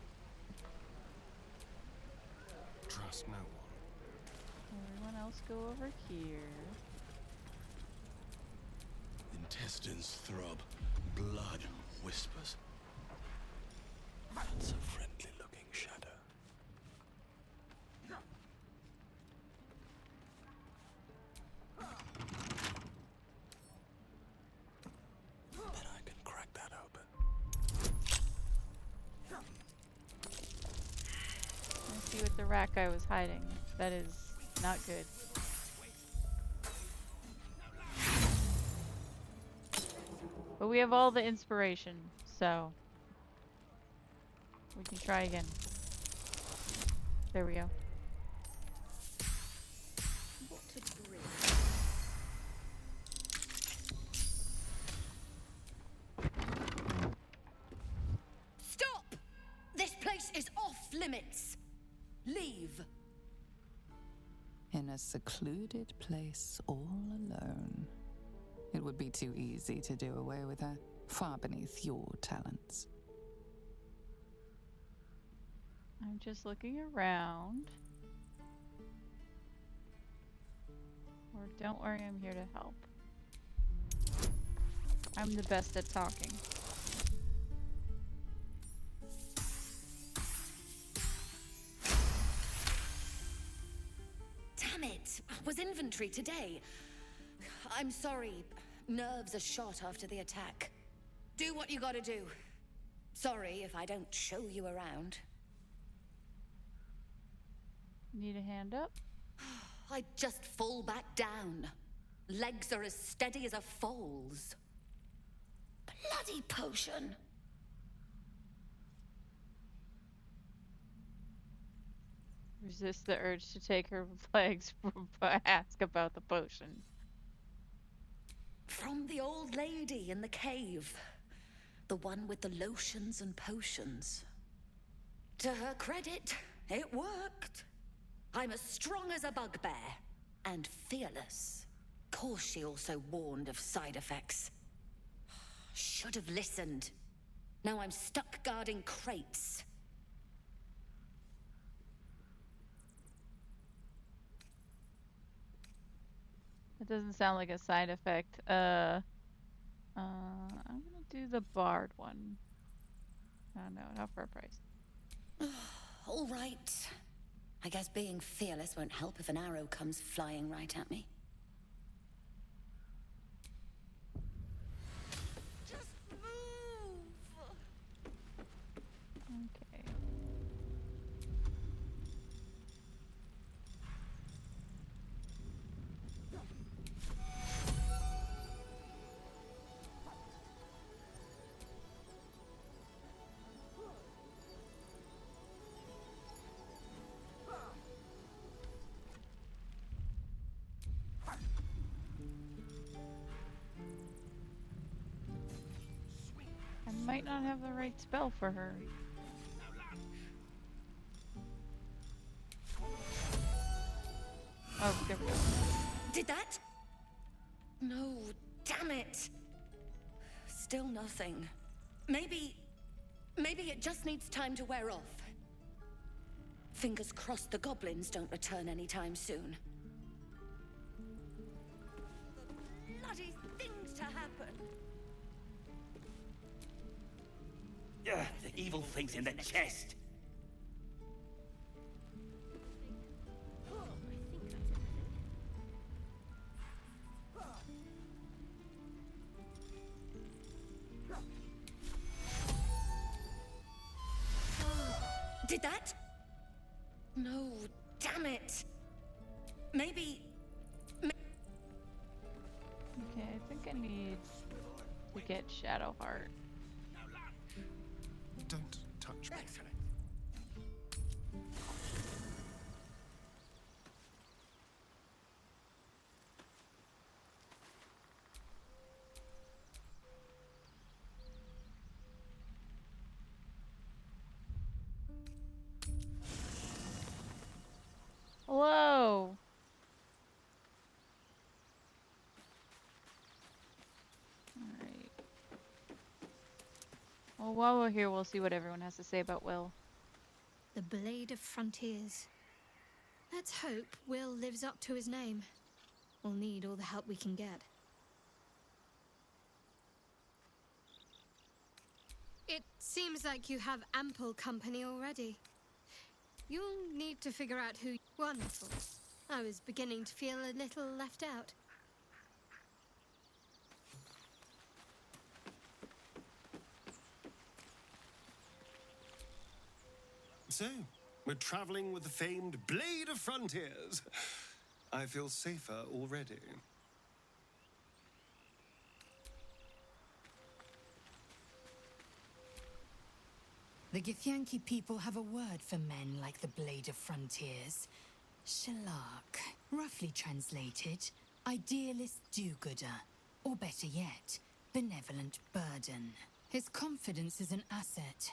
Trust no one. Everyone else go over here. Intestines throb, blood whispers. That's a friendly-looking shadow. Then I can crack that open. Let's see what the rat guy was hiding. That is not good. But we have all the inspiration, so we can try again. There we go. What a bridge. Stop! This place is off limits. Leave. In a secluded place all alone. It would be too easy to do away with her, far beneath your talents. I'm just looking around. Or don't worry, I'm here to help. I'm the best at talking. Damn it! Was inventory today. I'm sorry. Nerves are shot after the attack. Do what you gotta do. Sorry if I don't show you around. Need a hand up? I just fall back down. Legs are as steady as a foal's. Bloody potion! Resist the urge to take her legs, ask about the potion. From the old lady in the cave. The one with the lotions and potions. To her credit, it worked. I'm as strong as a bugbear. And fearless. Course she also warned of side effects. Should have listened. Now I'm stuck guarding crates. It doesn't sound like a side effect. I'm gonna do the barred one. Oh no, not for a price. All right. I guess being fearless won't help if an arrow comes flying right at me. Just move! Okay. might not have the right spell for her. Oh, there we go. Did that? No, damn it. Still nothing. Maybe it just needs time to wear off. Fingers crossed the goblins don't return anytime soon. Bloody things to happen. Ugh, the evil thing's in the chest. Did that? No, damn it. Maybe... Okay, I think I need to get Shadowheart. Don't touch me. Hello. Alright. Well, while we're here, we'll see what everyone has to say about Will. The Blade of Frontiers. Let's hope Will lives up to his name. We'll need all the help we can get. It seems like you have ample company already. You'll need to figure out who... Wonderful. I was beginning to feel a little left out. So, we're traveling with the famed Blade of Frontiers. I feel safer already. The Githyanki people have a word for men like the Blade of Frontiers. Shalak. Roughly translated, idealist do-gooder. Or better yet, benevolent burden. His confidence is an asset.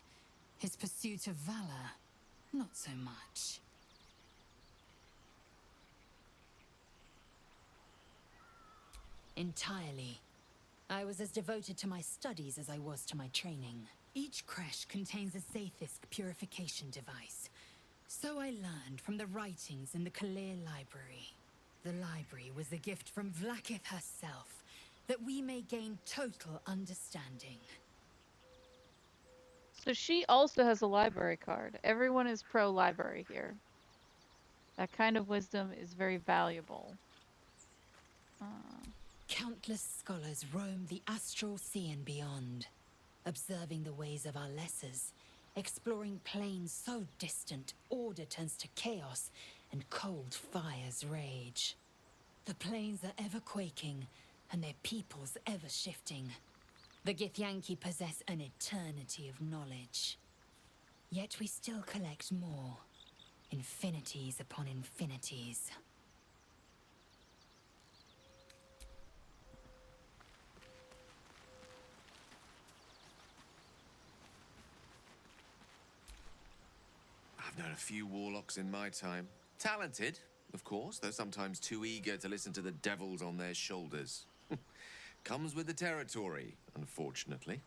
His pursuit of valor, not so much. Entirely. I was as devoted to my studies as I was to my training. Each creche contains a Zaithisk purification device. So I learned from the writings in the Kalir Library. The library was a gift from Vlaakith herself, that we may gain total understanding. So she also has a library card. Everyone is pro-library here. That kind of wisdom is very valuable. Countless scholars roam the astral sea and beyond, observing the ways of our lessers, exploring planes so distant order turns to chaos and cold fires rage. The planes are ever quaking and their peoples ever shifting. The Githyanki possess an eternity of knowledge. Yet we still collect more. Infinities upon infinities. I've known a few warlocks in my time. Talented, of course, though sometimes too eager to listen to the devils on their shoulders. Comes with the territory, unfortunately.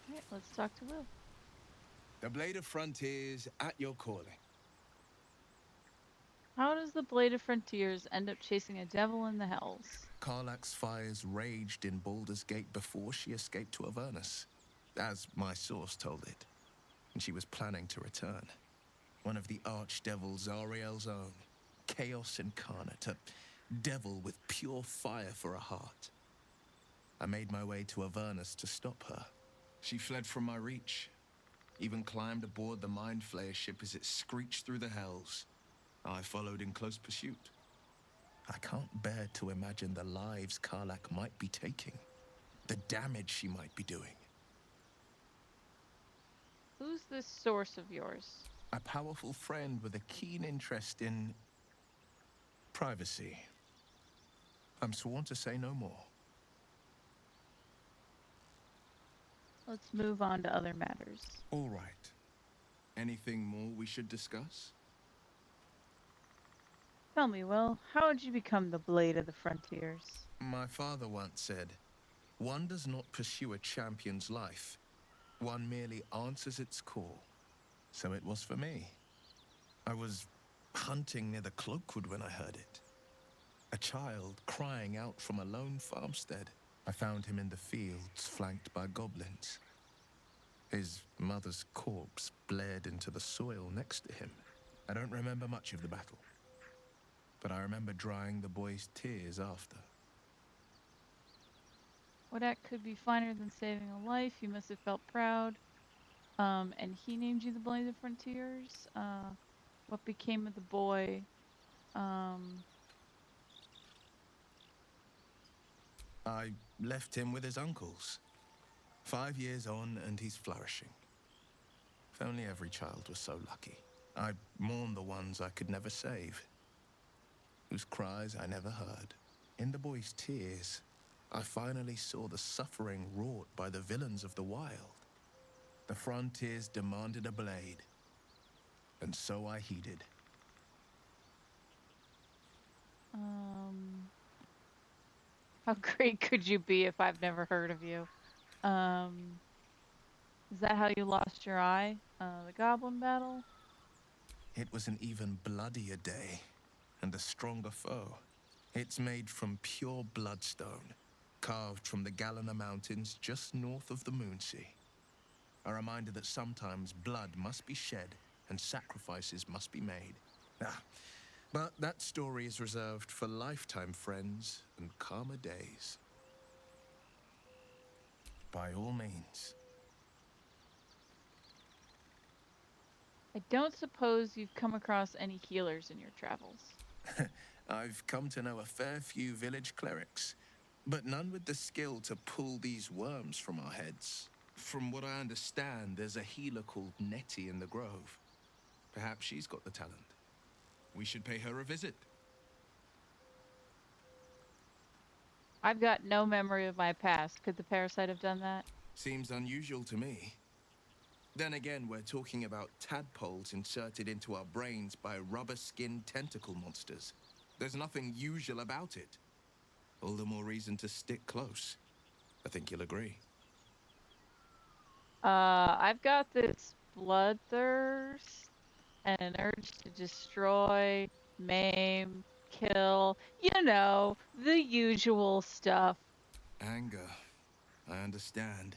Alright, let's talk to Will. The Blade of Frontiers at your calling. How does the Blade of Frontiers end up chasing a devil in the hells? Karlach's fires raged in Baldur's Gate before she escaped to Avernus, as my source told it. And she was planning to return. One of the archdevil Zariel's own. Chaos incarnate, a devil with pure fire for a heart. I made my way to Avernus to stop her. She fled from my reach, even climbed aboard the Mind Flayer ship as it screeched through the hells. I followed in close pursuit. I can't bear to imagine the lives Karlach might be taking, the damage she might be doing. Who's this source of yours? A powerful friend with a keen interest in privacy. I'm sworn to say no more. Let's move on to other matters. All right. Anything more we should discuss? Tell me, Will, how did you become the Blade of the Frontiers? My father once said, one does not pursue a champion's life. One merely answers its call. So it was for me. I was hunting near the Cloakwood when I heard it. A child crying out from a lone farmstead. I found him in the fields, flanked by goblins. His mother's corpse bled into the soil next to him. I don't remember much of the battle, but I remember drying the boy's tears after. What act could be finer than saving a life? You must have felt proud. And he named you the Blade of the Frontiers. What became of the boy? I left him with his uncles. 5 years on, and he's flourishing. If only every child was so lucky. I mourn the ones I could never save, whose cries I never heard. In the boy's tears, I finally saw the suffering wrought by the villains of the wild. The frontiers demanded a blade, and so I heeded. How great could you be if I've never heard of you? Is that how you lost your eye? The goblin battle? It was an even bloodier day, and a stronger foe. It's made from pure bloodstone, carved from the Galena Mountains just north of the Moonsea. A reminder that sometimes blood must be shed and sacrifices must be made. But that story is reserved for lifetime friends and calmer days. By all means. I don't suppose you've come across any healers in your travels. I've come to know a fair few village clerics, but none with the skill to pull these worms from our heads. From what I understand, there's a healer called Nettie in the Grove. Perhaps she's got the talent. We should pay her a visit. I've got no memory of my past. Could the parasite have done that? Seems unusual to me. Then again, we're talking about tadpoles inserted into our brains by rubber-skinned tentacle monsters. There's nothing usual about it. All the more reason to stick close. I think you'll agree. I've got this bloodthirst and an urge to destroy, maim, kill, you know, the usual stuff. Anger. I understand.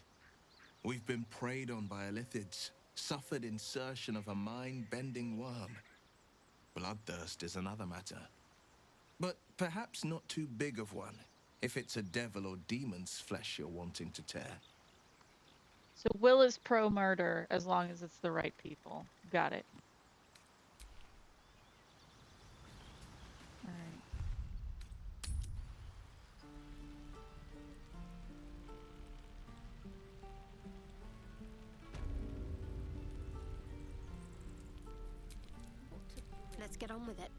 We've been preyed on by elithids, suffered insertion of a mind-bending worm. Bloodthirst is another matter. But perhaps not too big of one, if it's a devil or demon's flesh you're wanting to tear. So Will is pro-murder as long as it's the right people. Got it. Alright. Let's get on with it.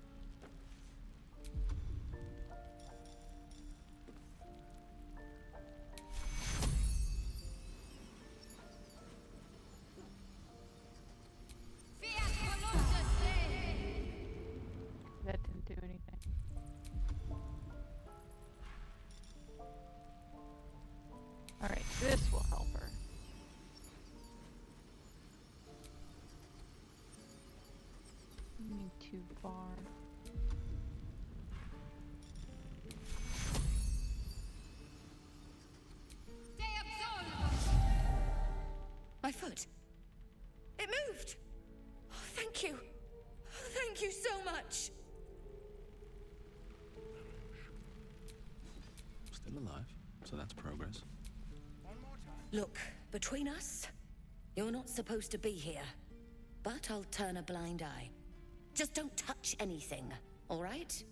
That didn't do anything. Alright, this will help her. Too far. My foot. It moved. Oh, thank you. Thank you so much. Still alive, so that's progress. Look, between us, you're not supposed to be here. But I'll turn a blind eye. Just don't touch anything, all right?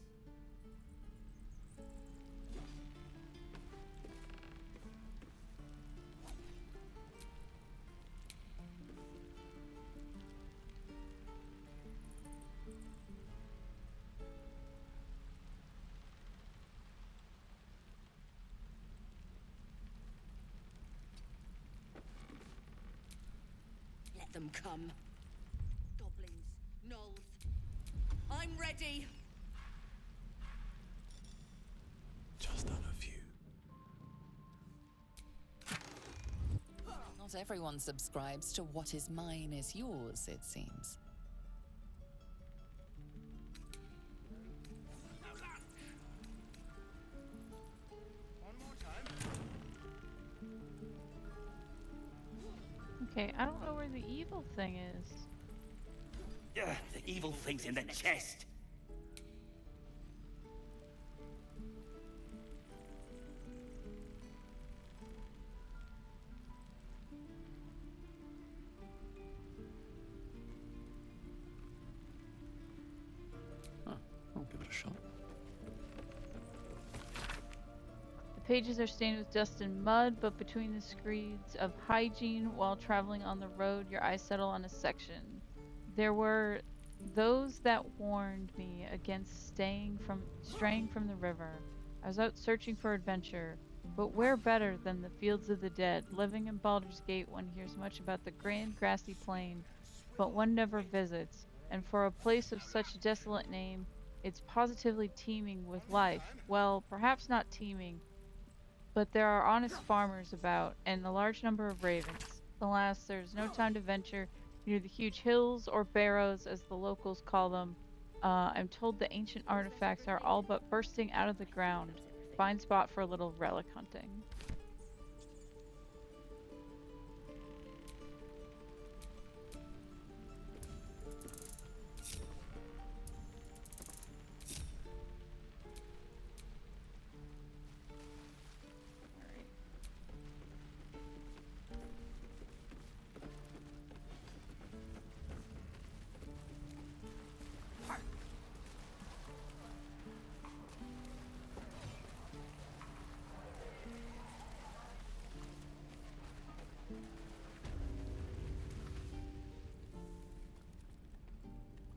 let them come. Goblins, gnolls. I'm ready. Just on a few. Not everyone subscribes to what is mine is yours, it seems. Okay, I don't know where the evil thing is. The evil thing's in the chest. I'll give it a shot. The pages are stained with dust and mud, but between the screeds of hygiene while traveling on the road, your eyes settle on a section. There were those that warned me against straying from the river. I was out searching for adventure, but where better than the fields of the dead? Living in Baldur's Gate, one hears much about the grand grassy plain, but one never visits, and for a place of such a desolate name, it's positively teeming with life. Well, perhaps not teeming, but there are honest farmers about, and a large number of ravens. Alas, there is no time to venture near the huge hills, or barrows, as the locals call them. I'm told the ancient artifacts are all but bursting out of the ground. Fine spot for a little relic hunting.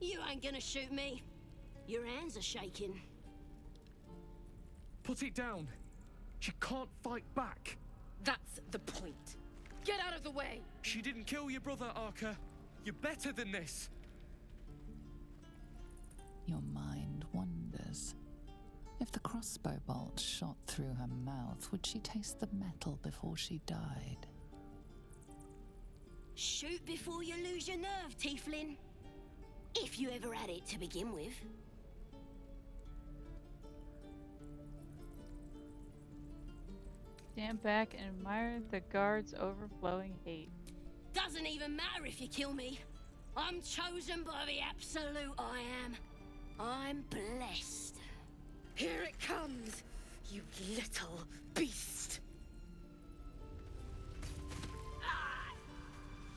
You ain't gonna shoot me. Your hands are shaking. Put it down. She can't fight back. That's the point. Get out of the way! She didn't kill your brother, Arca. You're better than this. Your mind wanders. If the crossbow bolt shot through her mouth, would she taste the metal before she died? Shoot before you lose your nerve, Tiefling. If you ever had it to begin with. Stand back and admire the guard's overflowing hate. Doesn't even matter if you kill me. I'm chosen by the absolute I am. I'm blessed. Here it comes, you little beast.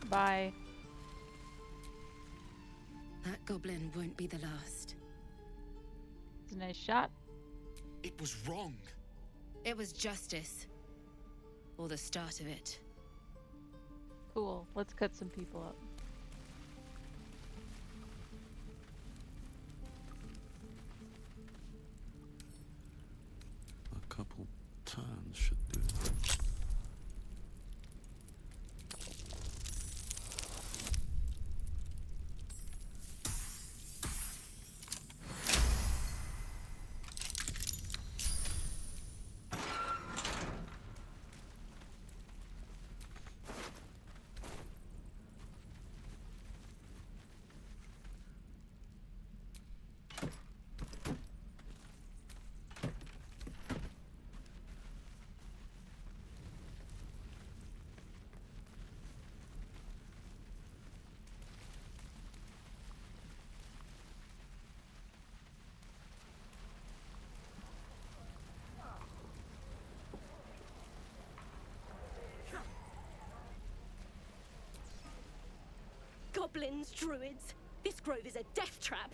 Bye. That goblin won't be the last. It's a nice shot. It was wrong. It was justice. Or the start of it. Cool. Let's cut some people up. A couple turns should do. Goblins, druids. This grove is a death trap.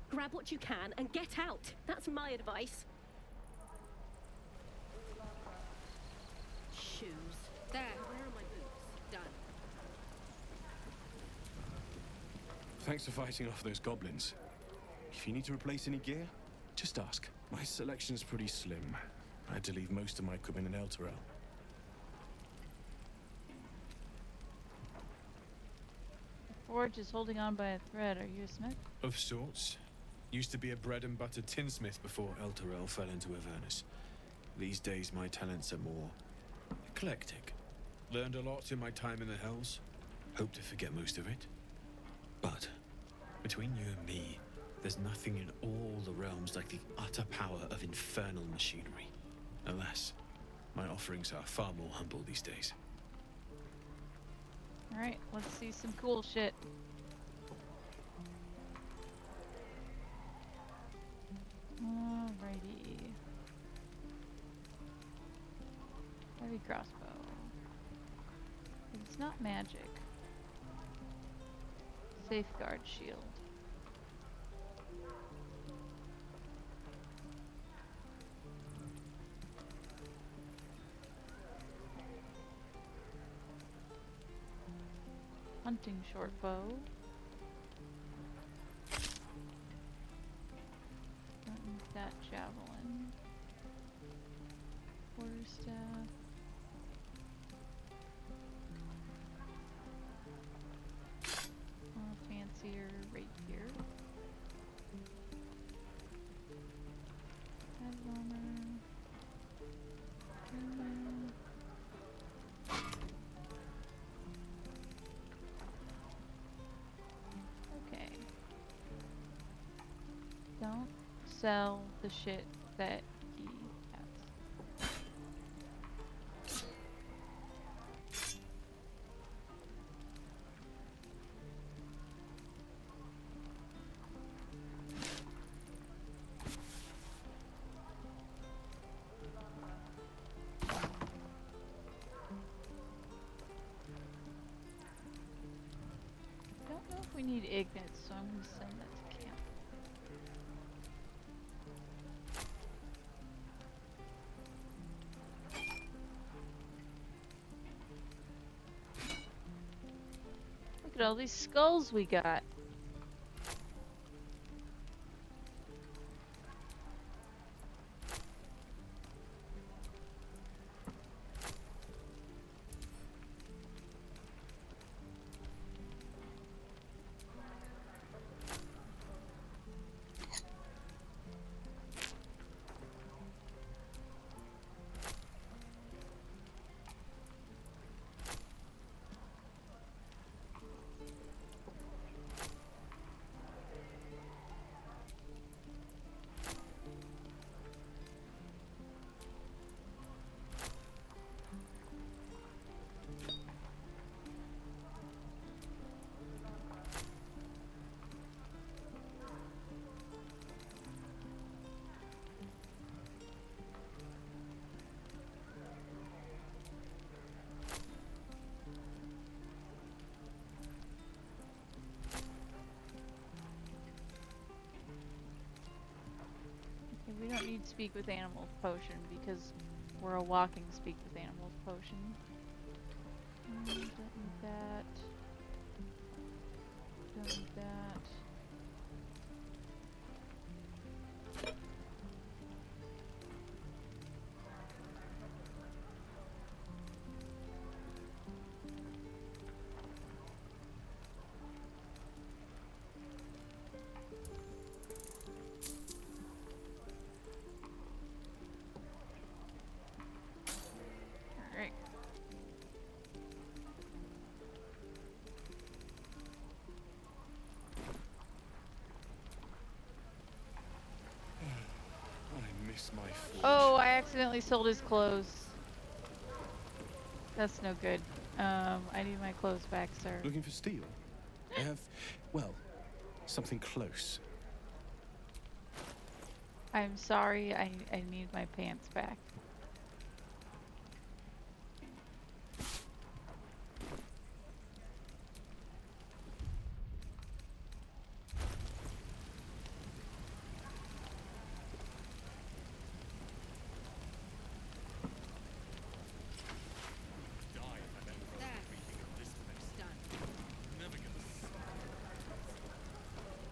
Grab what you can and get out. That's my advice. Shoes. There. Where are my boots? Done. Thanks for fighting off those goblins. If you need to replace any gear, just ask. My selection's pretty slim. I had to leave most of my equipment in Elturel. forge is holding on by a thread. Are you a smith? Of sorts. Used to be a bread and butter tinsmith before Elturel fell into Avernus. These days my talents are more eclectic. Learned a lot in my time in the Hells. Hope to forget most of it. But between you and me, there's nothing in all the realms like the utter power of infernal machinery. Alas, my offerings are far more humble these days. Alright, let's see some cool shit. Alrighty. Heavy crossbow. It's not magic. Safeguard shield. Hunting short bow. Don't need that javelin. Quarterstaff. Fancier rapier. Head armor. Okay. Don't sell the shit that he has. Don't know if we need ignite, so I'm going to send that to camp. Look at all these skulls we got. We don't need speak with animals potion because we're a walking speak with animals potion. Don't need that. Don't need that. Oh, I accidentally sold his clothes. That's no good. I need my clothes back, sir. Looking for steel? I have, well, something close. I'm sorry, I need my pants back.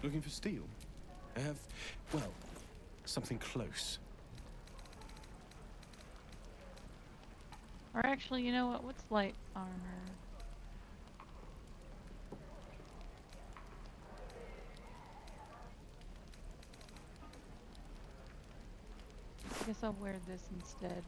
Looking for steel? I have, well, something close. Or actually, you know what? What's light armor? guess I'll wear this instead.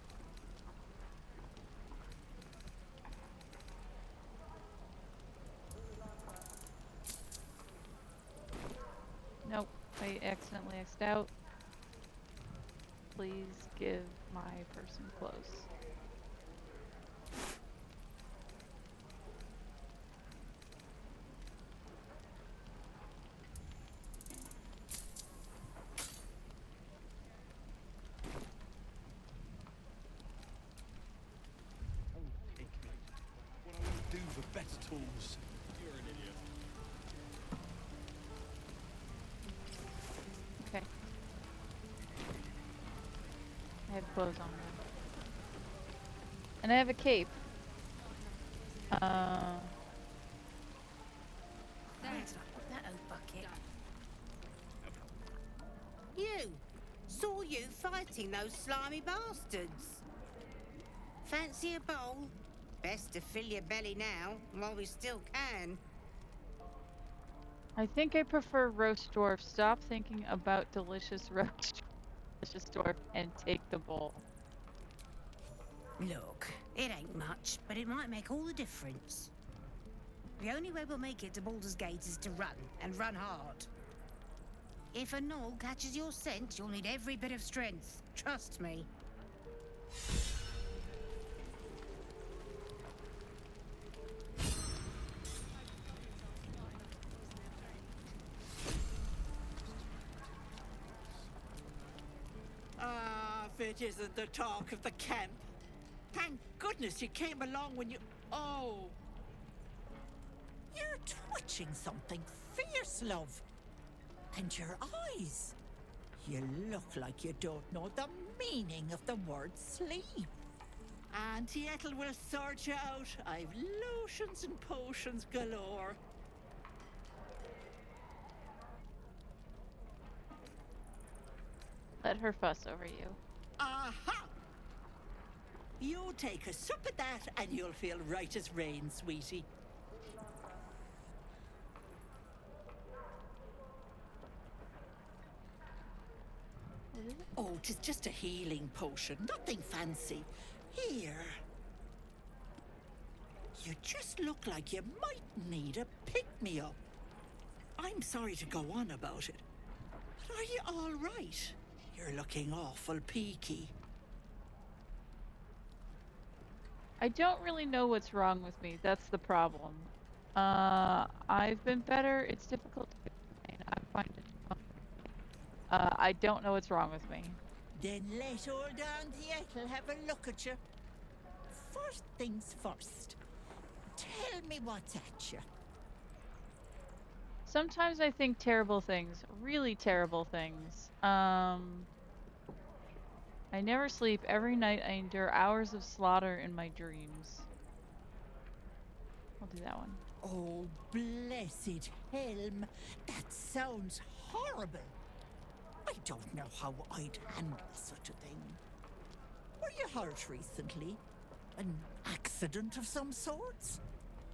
Nope, I accidentally X'd out. Please give my person clothes. What I would do for better tools. You're an idiot. Okay. I have clothes on now. And I have a cape. Thanks. That old bucket. You! Saw you fighting those slimy bastards. Fancy a bowl? Best to fill your belly now, while we still can. I think I prefer roast dwarf. Stop thinking about delicious roast dwarf and take the bowl. Look, it ain't much, but it might make all the difference. The only way we'll make it to Baldur's Gate is to run, and run hard. If a gnoll catches your scent, you'll need every bit of strength. Trust me. Ah, if it isn't the talk of the camp. Thank goodness you came along when you... Oh. You're twitching something fierce, love. And your eyes. You look like you don't know the meaning of the word sleep. Auntie Ethel will sort you out. I've lotions and potions galore. Let her fuss over you. Aha! You take a sup at that and you'll feel right as rain, sweetie. Oh, 'tis just a healing potion, nothing fancy. Here. You just look like you might need a pick-me-up. I'm sorry to go on about it, but are you all right? You're looking awful peaky. I don't really know what's wrong with me. That's the problem. I've been better. It's difficult to explain. I find it. I don't know what's wrong with me. Then let old Auntie Ethel have a look at you. First things first. Tell me what's at you. Sometimes I think terrible things. Really terrible things. I never sleep. Every night I endure hours of slaughter in my dreams. I'll do that one. Oh, blessed Helm. That sounds horrible. I don't know how I'd handle such a thing. Were you hurt recently? An accident of some sorts?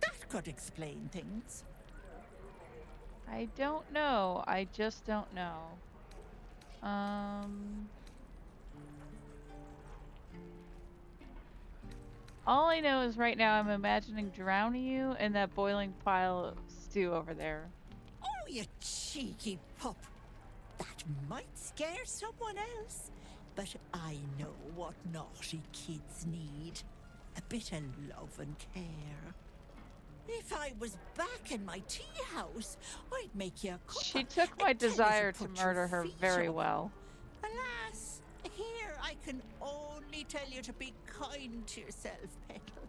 That could explain things. I don't know. I just don't know. All I know is right now I'm imagining drowning you in that boiling pile of stew over there. Oh, you cheeky pup. That might scare someone else, but I know what naughty kids need. A bit of love and care. If I was back in my tea house, I'd make you a cup. She took my desire to murder her very well. Alas, here I can only tell you to be kind to yourself, Petal.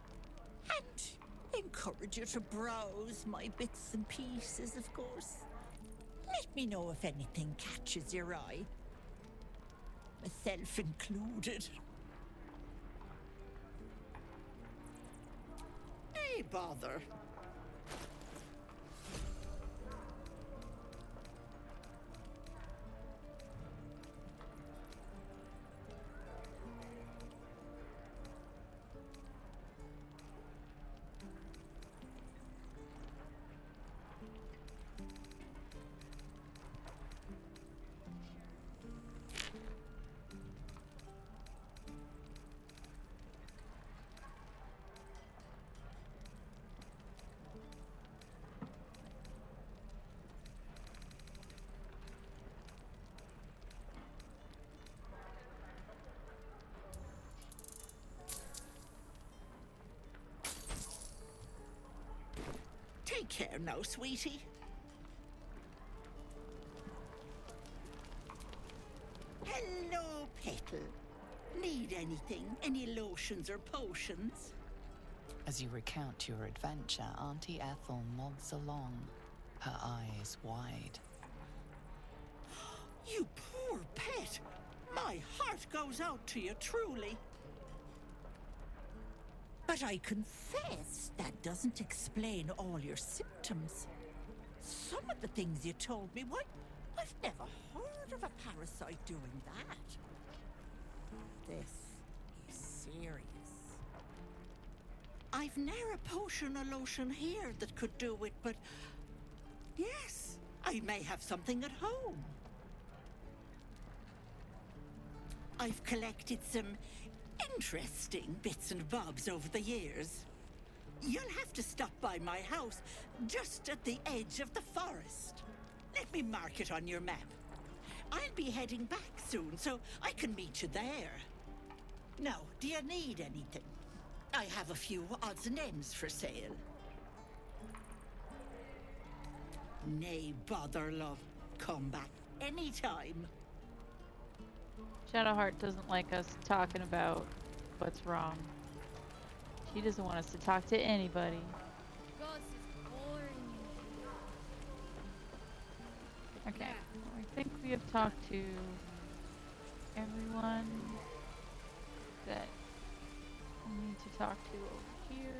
And encourage you to browse my bits and pieces, of course. Let me know if anything catches your eye. Myself included. Hey, bother. Take care now, sweetie. Hello, Petal. Need anything? Any lotions or potions? As you recount your adventure, Auntie Ethel nods along, her eyes wide. You poor pet. My heart goes out to you, truly. But I confess that doesn't explain all your symptoms. Some of the things you told me, why, I've never heard of a parasite doing that. This is serious. I've ne'er a potion or lotion here that could do it, but yes, I may have something at home. I've collected some interesting bits and bobs over the years. You'll have to stop by my house, just at the edge of the forest. Let me mark it on your map. I'll be heading back soon, so I can meet you there. Now, do you need anything? I have a few odds and ends for sale. Nay, bother, love. Come back anytime. Shadowheart doesn't like us talking about what's wrong. She doesn't want us to talk to anybody. God, this is boring. Okay, well, I think we have talked to everyone that we need to talk to over here.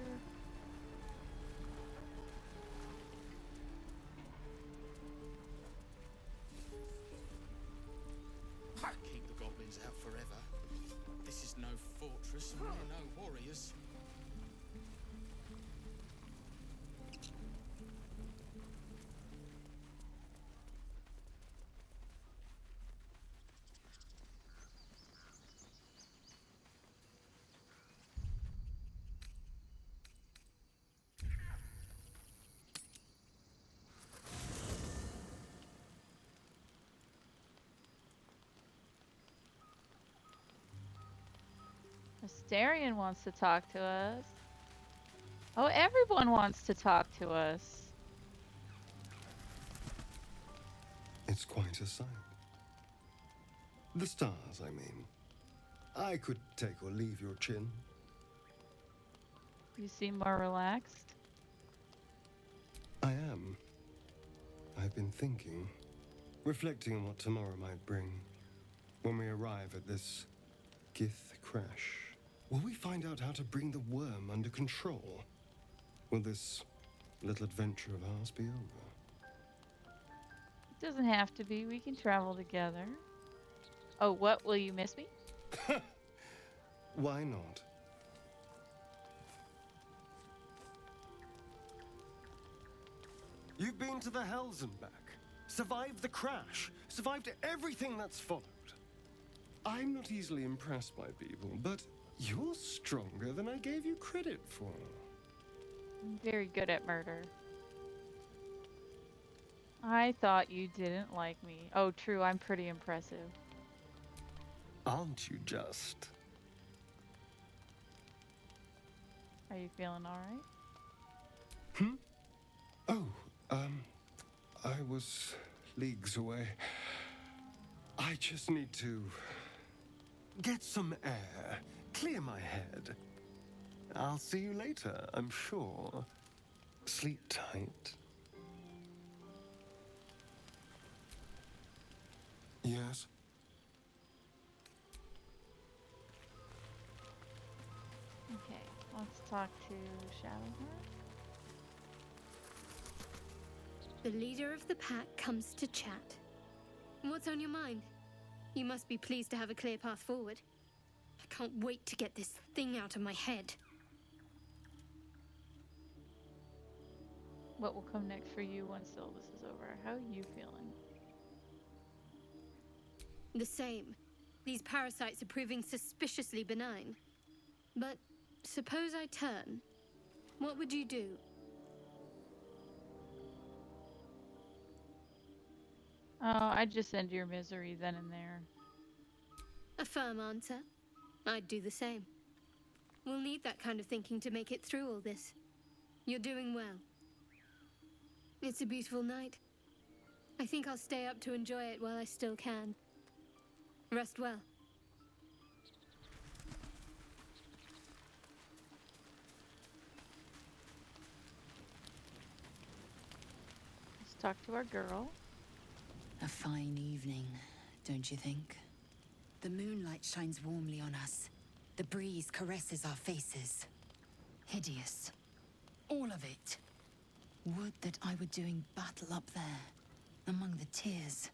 Keep the goblins out forever. This is no fortress and we're no warriors. Astarion wants to talk to us. Oh, everyone wants to talk to us. It's quite a sight. The stars, I mean. I could take or leave your chin. You seem more relaxed. I am. I've been thinking, reflecting on what tomorrow might bring. When we arrive at this Gith crash, will we find out how to bring the worm under control? Will this little adventure of ours be over? It doesn't have to be. We can travel together. Oh, what? Will you miss me? Why not? You've been to the Hells and back, survived the crash, survived everything that's followed. I'm not easily impressed by people, but you're stronger than I gave you credit for. I'm very good at murder. I thought you didn't like me. Oh, true, I'm pretty impressive. Aren't you just? Are you feeling alright? Oh, I was leagues away. I just need to get some air, clear my head. I'll see you later, I'm sure. Sleep tight. Yes? Okay, let's talk to Shadowheart. The leader of the pack comes to chat. What's on your mind? You must be pleased to have a clear path forward. I can't wait to get this thing out of my head. What will come next for you once all this is over? How are you feeling? The same. These parasites are proving suspiciously benign. But suppose I turn. What would you do? Oh, I'd just end your misery then and there. A firm answer. I'd do the same. We'll need that kind of thinking to make it through all this. You're doing well. It's a beautiful night. I think I'll stay up to enjoy it while I still can. Rest well. Let's talk to our girl. A fine evening, don't you think? The moonlight shines warmly on us. The breeze caresses our faces. Hideous. All of it. Would that I were doing battle up there, among the tears.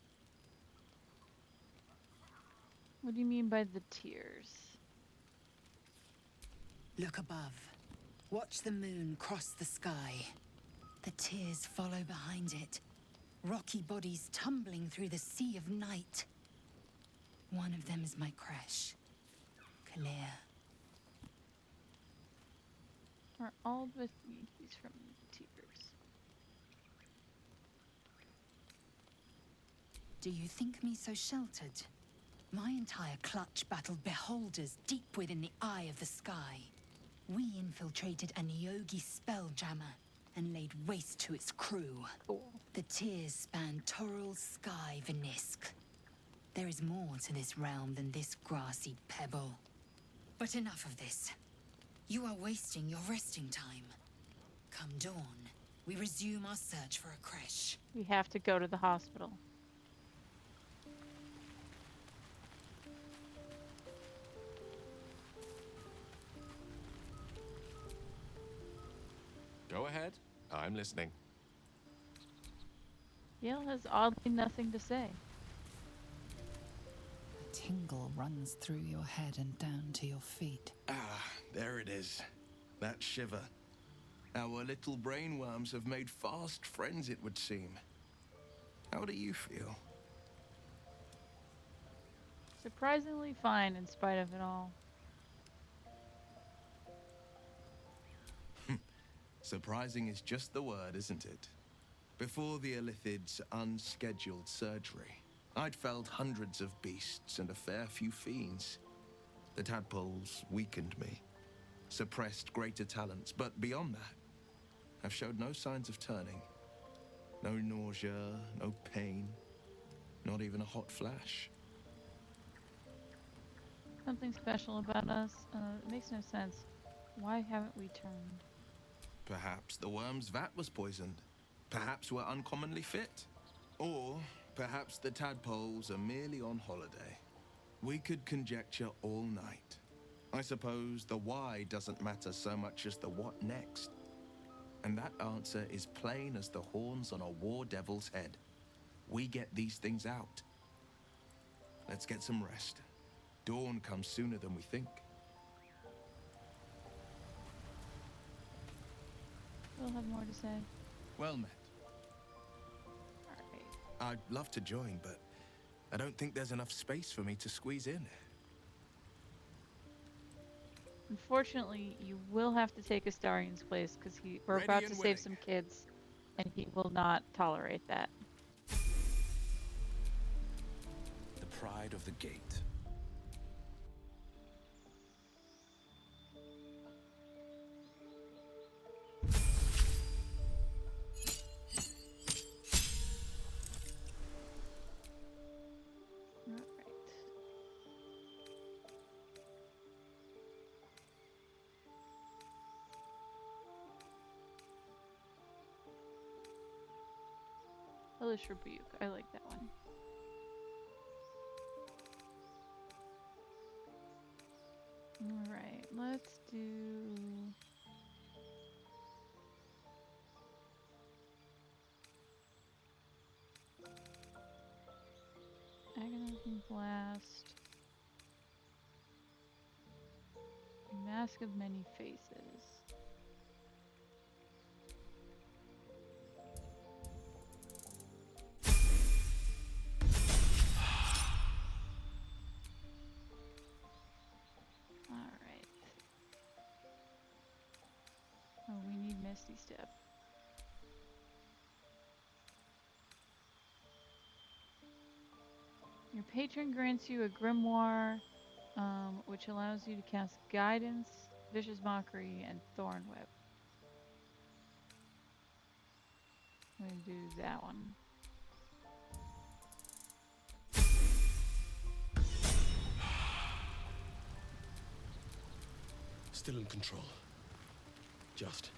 What do you mean by the tears? Look above. Watch the moon cross the sky. The tears follow behind it. Rocky bodies tumbling through the sea of night. One of them is my crush. Clear. Are all with me? He's from the tears. Do you think me so sheltered? My entire clutch battled beholders deep within the eye of the sky. We infiltrated a Nyogi spelljammer and laid waste to its crew. Cool. The tears span Toral's sky, Venisk. There is more to this realm than this grassy pebble. But enough of this. You are wasting your resting time. Come dawn, we resume our search for a creche. We have to go to the hospital. Go ahead. I'm listening. Yale has oddly nothing to say. A tingle runs through your head and down to your feet. Ah, there it is. That shiver. Our little brainworms have made fast friends, it would seem. How do you feel? Surprisingly fine in spite of it all. Surprising is just the word, isn't it? Before the Illithid's unscheduled surgery, I'd felled hundreds of beasts and a fair few fiends. The tadpoles weakened me, suppressed greater talents, but beyond that, I've showed no signs of turning. No nausea, no pain, not even a hot flash. Something special about us? It makes no sense. Why haven't we turned? Perhaps the worm's vat was poisoned. Perhaps we're uncommonly fit. Or perhaps the tadpoles are merely on holiday. We could conjecture all night. I suppose the why doesn't matter so much as the what next. And that answer is plain as the horns on a war devil's head. We get these things out. Let's get some rest. Dawn comes sooner than we think. We'll have more to say. Well met. Alright. I'd love to join, but I don't think there's enough space for me to squeeze in. Unfortunately, you will have to take Astarian's place because we're Ready about and to willing. save some kids, and he will not tolerate that. The pride of the gate. Alright. Hellish Rebuke. I like that one. Alright, let's do... Agonizing Blast. Mask of Many Faces. Alright. Oh, we need Misty Step. Your patron grants you a grimoire, which allows you to cast Guidance, Vicious Mockery, and Thorn Whip. I'm gonna do that one. Still in control. Just.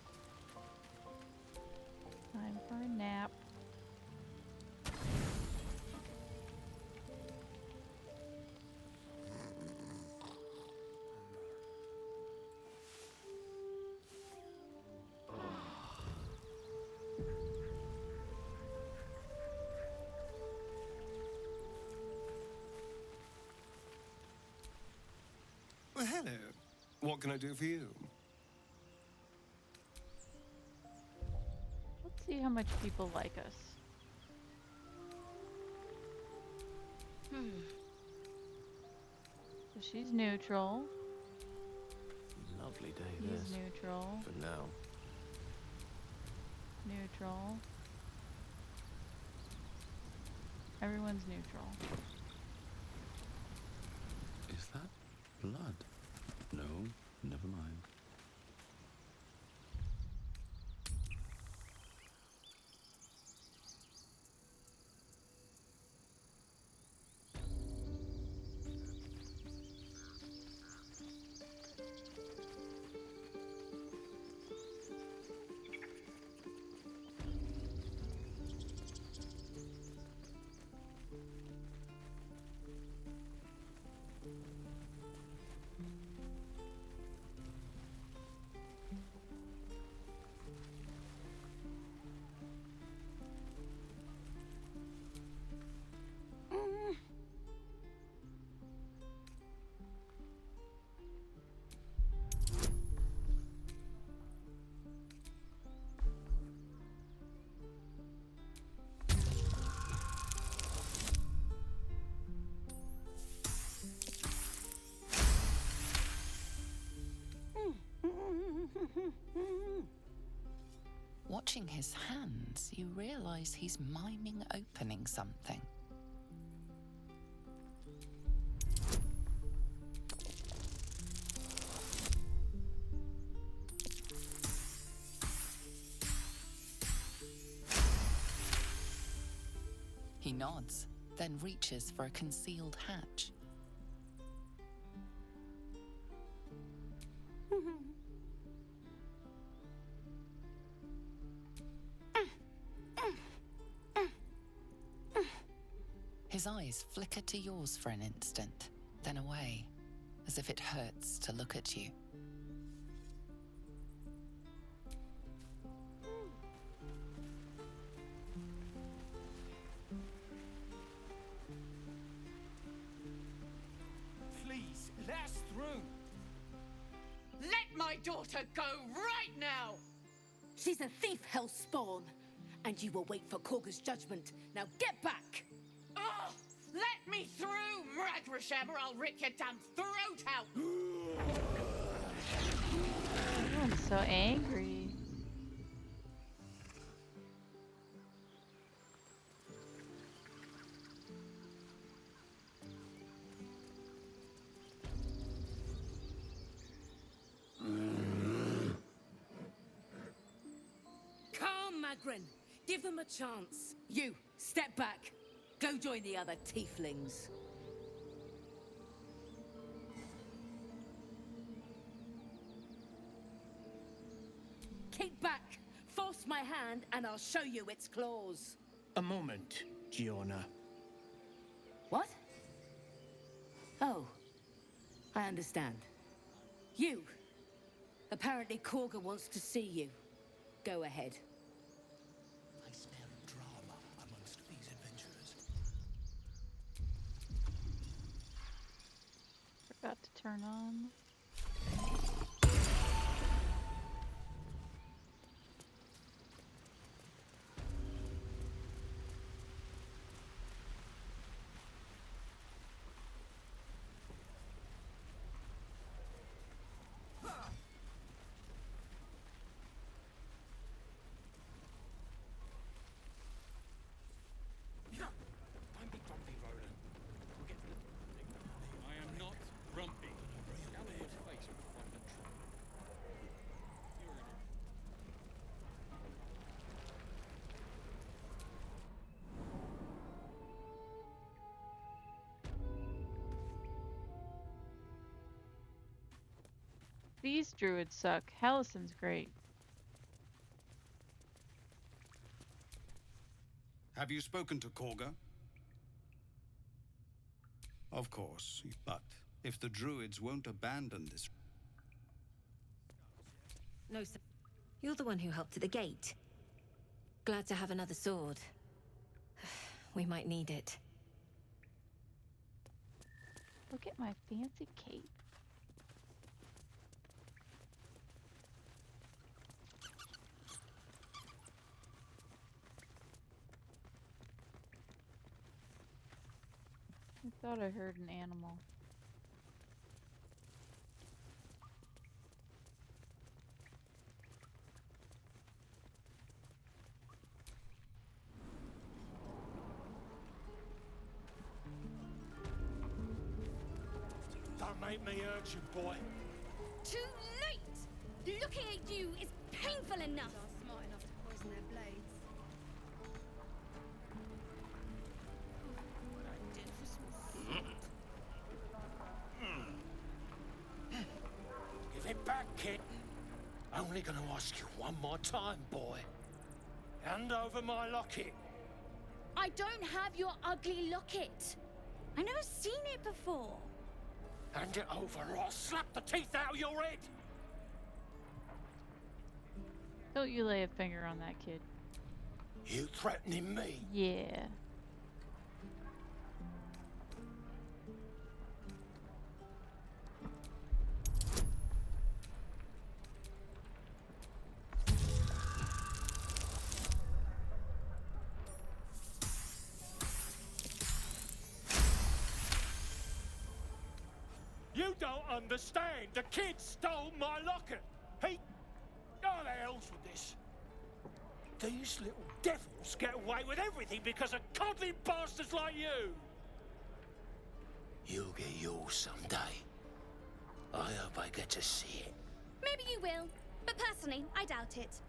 Time for a nap. Well, hello. What can I do for you? Let's see how much people like us. So she's neutral. Lovely day He's this. neutral. For now. Neutral. Everyone's neutral. Is that blood? No, never mind. Watching his hands, you realize he's miming opening something. He nods, then reaches for a concealed hatch. His eyes flicker to yours for an instant, then away, as if it hurts to look at you. Please, let us through. Let my daughter go right now! She's a thief, hellspawn, and you will wait for Korga's judgment. Now get back! Oh, let me through, Mragrasham, or I'll rip your damn throat out! Everyone's so angry. Calm, Magrin. Give them a chance. You, step back. Go join the other tieflings. Keep back. Force my hand and I'll show you its claws. A moment, Giona. What? Oh, I understand. You. Apparently Korga wants to see you. Go ahead. I smell drama amongst these adventurers. Forgot to turn on. I am not grumpy. these druids suck. Hallison's great. Have you spoken to Korga? Of course, but if the druids won't abandon this... No, sir. You're the one who helped at the gate. Glad to have another sword. We might need it. Look at my fancy cape. I thought I heard an animal. Don't make me hurt you, boy. Too late! Looking at you is painful enough. Are smart enough to poison their blades. Give it back, kid. Only gonna ask you one more time, boy. Hand over my locket. I don't have your ugly locket. I've never seen it before. Hand it over or I'll slap the teeth out of your head. Don't you lay a finger on that kid. You threatening me? Yeah. You don't understand. The kid stole my locket. He... Oh, the hell's with this? These little devils get away with everything because of coddling bastards like you. You'll get yours someday. I hope I get to see it. Maybe you will, but personally, I doubt it.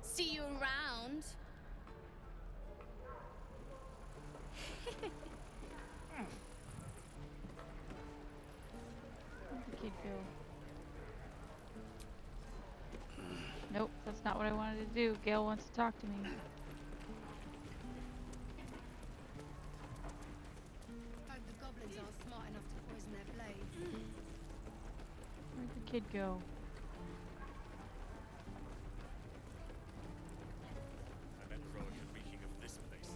See you around. Where'd the kid go? Nope, that's not what I wanted to do. Gale wants to talk to me. Hope the goblins aren't smart enough to poison their blades. Where'd the kid go? I bet Rowan are reeking of this place.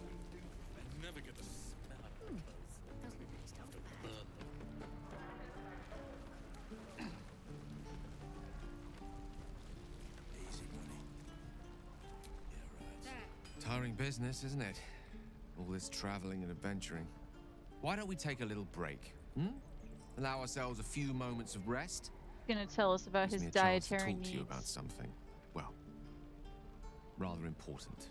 I never get the smell of it. Doesn't taste half bad. Easy, buddy. Yeah, right. Tiring business, isn't it? All this traveling and adventuring. Why don't we take a little break? Allow ourselves a few moments of rest? Gonna tell us about Gives his me a chance to dietary talk to you needs. about something, well, rather important.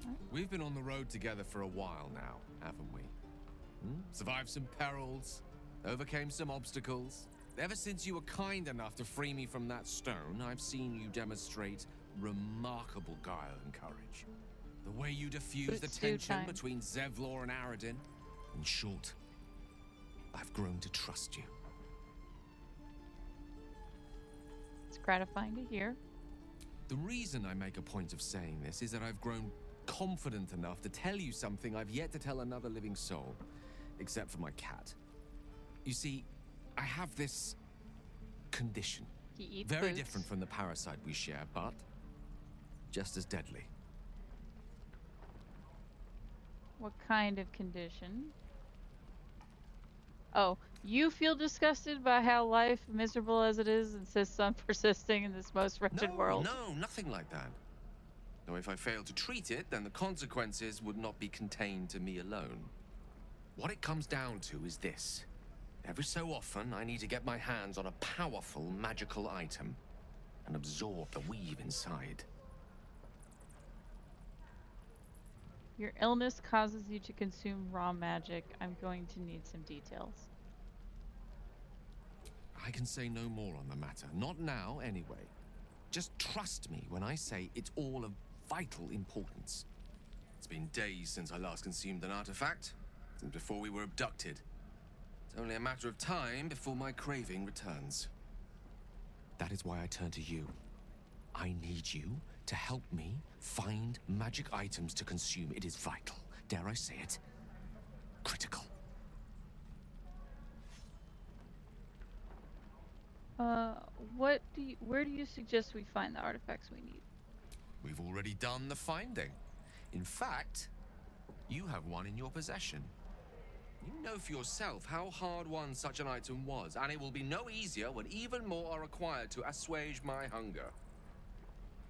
What? We've been on the road together for a while now, haven't we? Survived some perils, overcame some obstacles. Ever since you were kind enough to free me from that stone, I've seen you demonstrate remarkable guile and courage. The way you diffuse the Stew tension time. between Zevlor and Aradin. In short, I've grown to trust you. It's gratifying to hear. The reason I make a point of saying this is that I've grown confident enough to tell you something I've yet to tell another living soul, except for my cat. You see, I have this condition. He eats Very boots. different from the parasite we share, but just as deadly. What kind of condition? Oh, you feel disgusted by how life, miserable as it is, insists on persisting in this most wretched world? No, nothing like that. Though if I fail to treat it, then the consequences would not be contained to me alone. What it comes down to is this. Every so often, I need to get my hands on a powerful magical item and absorb the weave inside. Your illness causes you to consume raw magic. I'm going to need some details. I can say no more on the matter. Not now, anyway. Just trust me when I say it's all of vital importance. It's been days since I last consumed an artifact, since before we were abducted. only a matter of time before my craving returns. That is why I turn to you. I need you to help me find magic items to consume. It is vital. Dare I say it? Critical. Where do you suggest we find the artifacts we need? We've already done the finding. In fact, you have one in your possession. You know for yourself how hard-won such an item was, and it will be no easier when even more are required to assuage my hunger.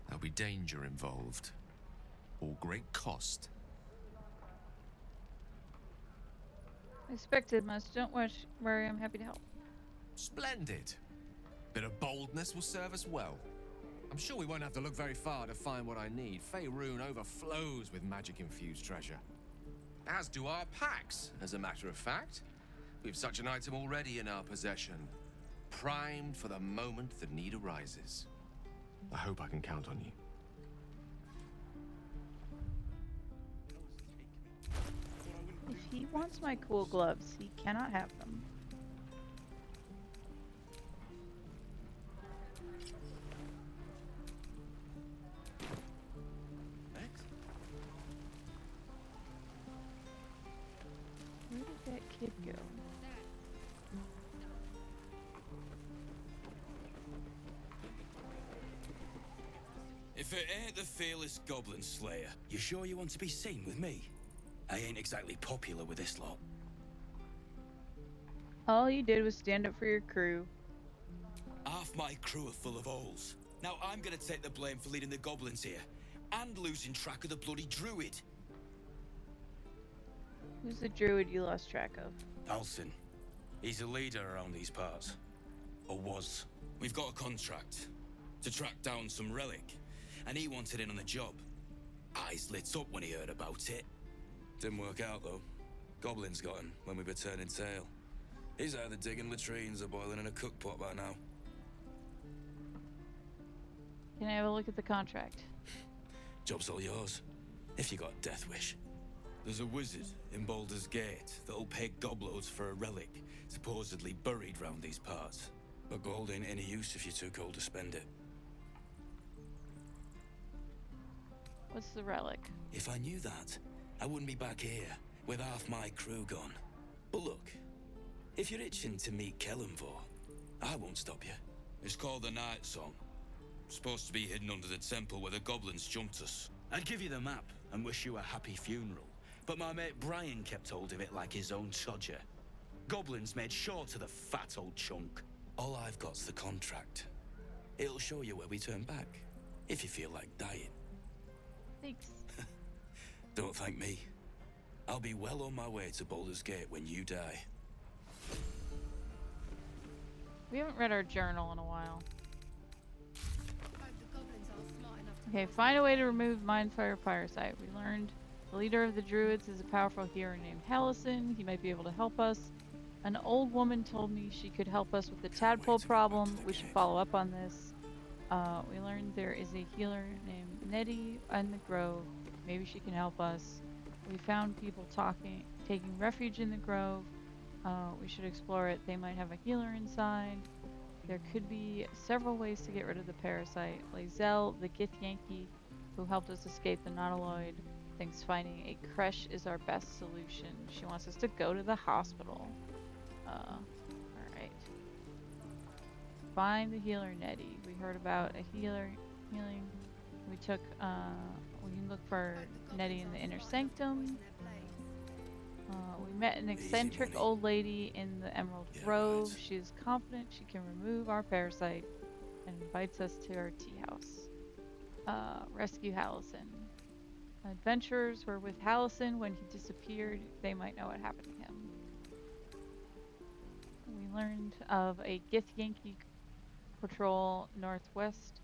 There'll be danger involved, or great cost. I expected much. Don't worry, I'm happy to help. Splendid. Bit of boldness will serve us well. I'm sure we won't have to look very far to find what I need. Faerun overflows with magic-infused treasure. As do our packs, as a matter of fact. We've such an item already in our possession, primed for the moment the need arises. I hope I can count on you. If he wants my cool gloves, he cannot have them. Where did that kid go? If it ain't the fearless goblin slayer, you sure you want to be seen with me? I ain't exactly popular with this lot. All you did was stand up for your crew. Half my crew are full of holes. Now I'm gonna take the blame for leading the goblins here, and losing track of the bloody druid. Who's the druid you lost track of? Alcin. He's a leader around these parts. Or was. We've got a contract to track down some relic, and he wanted in on the job. Eyes lit up when he heard about it. Didn't work out, though. Goblins got him when we were turning tail. He's either digging latrines or boiling in a cookpot by now. Can I have a look at the contract? Job's all yours, if you got a death wish. There's a wizard in Baldur's Gate that'll pay gobloads for a relic, supposedly buried round these parts. But gold ain't any use if you're too cold to spend it. What's the relic? If I knew that, I wouldn't be back here with half my crew gone. But look, if you're itching to meet Kellenvor, I won't stop you. It's called the Night Song. Supposed to be hidden under the temple where the goblins jumped us. I'd give you the map and wish you a happy funeral, but my mate Brian kept hold of it like his own Todger. Goblins made sure to the fat old chunk. All I've got's the contract. It'll show you where we turn back, if you feel like dying. Thanks. Don't thank me. I'll be well on my way to Baldur's Gate when you die. We haven't read our journal in a while. Okay, find a way to remove Mindfire Parasite. We learned the leader of the druids is a powerful hero named Hallison. He might be able to help us. An old woman told me she could help us with the tadpole problem. We should follow up on this. We learned there is a healer named Nettie in the Grove. Maybe she can help us. We found people taking refuge in the Grove. We should explore it. They might have a healer inside. There could be several ways to get rid of the parasite. Lae'zel, the Githyanki, who helped us escape the Nautiloid, thinks finding a creche is our best solution. She wants us to go to the hospital. Alright. Find the healer Nettie. We heard about a healing. We took, we can look for Nettie in the Inner Sanctum. We met an eccentric old lady in the Emerald Grove. Right. She is confident she can remove our parasite and invites us to her tea house. Rescue Hallison. Adventurers were with Hallison when he disappeared. They might know what happened to him. We learned of a Githyanki patrol northwest.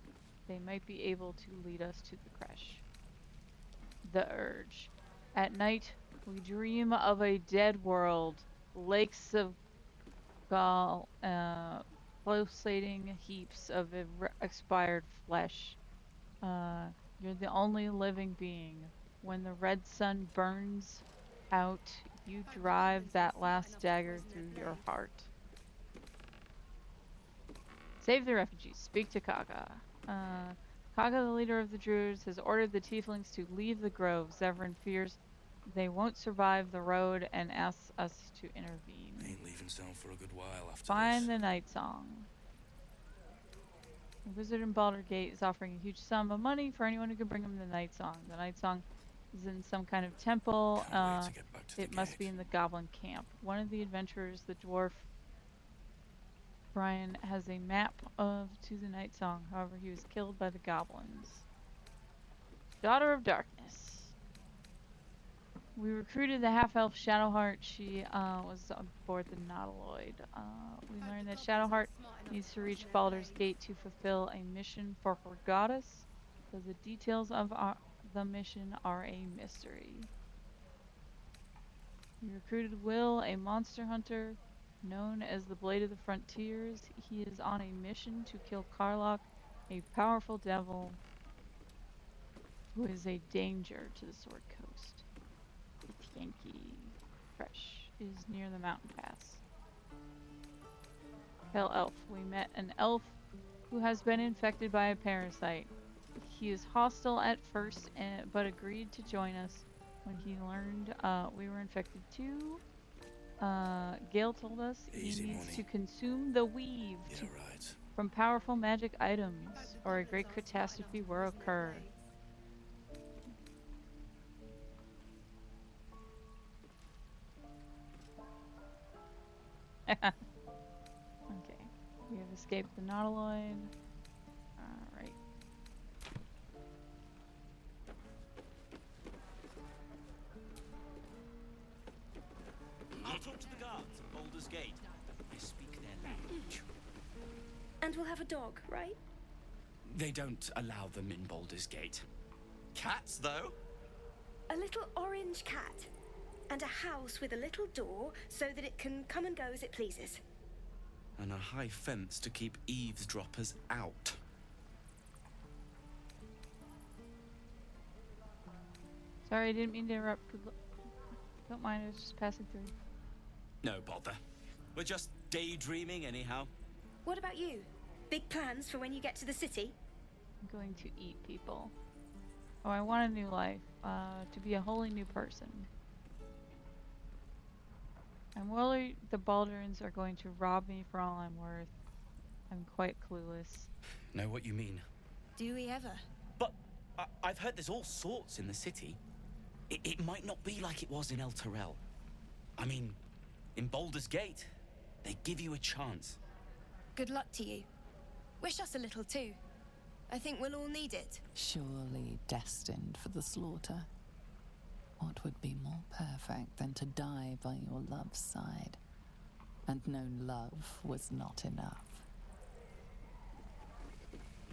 They might be able to lead us to the creche. The Urge. At night, we dream of a dead world, lakes of gall, pulsating heaps of expired flesh. You're the only living being. When the red sun burns out You drive that last dagger through your heart. Save the refugees. Speak to Kaga. Kaga, the leader of the Druids, has ordered the tieflings to leave the grove. Zevran fears they won't survive the road and asks us to intervene. Ain't leaving town for a good while after Find this. the Night Song. The wizard in Baldur Gate is offering a huge sum of money for anyone who can bring him the Night Song. The Night Song is in some kind of temple. It must be in the goblin camp. One of the adventurers, the dwarf Brian, has a map to the Night Song. However, he was killed by the goblins. Daughter of Darkness. We recruited the half-elf Shadowheart. She was aboard the Nautiloid. We learned that Shadowheart needs to reach Baldur's Gate to fulfill a mission for her goddess, though the details of the mission are a mystery. We recruited Will, a monster hunter known as the Blade of the Frontiers. He is on a mission to kill Karlach, a powerful devil who is a danger to the Sword Coast. Yankee Fresh is near the mountain pass. Pale Elf. We met an elf who has been infected by a parasite. He is hostile at first, but agreed to join us when he learned we were infected too. Gale told us he needs to consume the weave from powerful magic items, or a great catastrophe will occur. Okay, we have escaped the Nautiloid. Alright. I'll talk to the guards at Baldur's Gate. I speak their language. And we'll have a dog, right? They don't allow them in Baldur's Gate. Cats, though? A little orange cat. And a house with a little door so that it can come and go as it pleases. And a high fence to keep eavesdroppers out. Sorry, I didn't mean to interrupt. Don't mind, I was just passing through. No bother. We're just daydreaming anyhow. What about you? Big plans for when you get to the city? I'm going to eat people. Oh, I want a new life. To be a wholly new person. I'm worried the Baldurins are going to rob me for all I'm worth. I'm quite clueless. Know what you mean. Do we ever? But I've heard there's all sorts in the city. It might not be like it was in El Terrell. I mean, in Baldur's Gate, they give you a chance. Good luck to you. Wish us a little too. I think we'll all need it. Surely destined for the slaughter. What would be more perfect than to die by your love's side? And known love was not enough.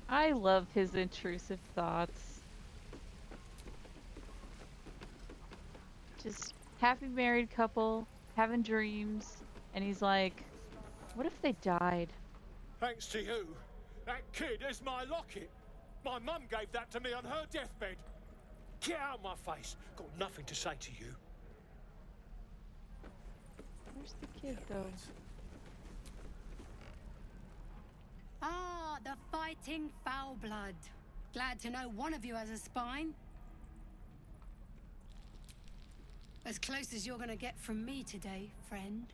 I love his intrusive thoughts. Just happy married couple, having dreams, and he's like, what if they died? Thanks to you, that kid is my locket. My mum gave that to me on her deathbed. Get out of my face. Got nothing to say to you. Where's the kid, though? Ah, the fighting foul blood. Glad to know one of you has a spine. As close as you're gonna get from me today, friend.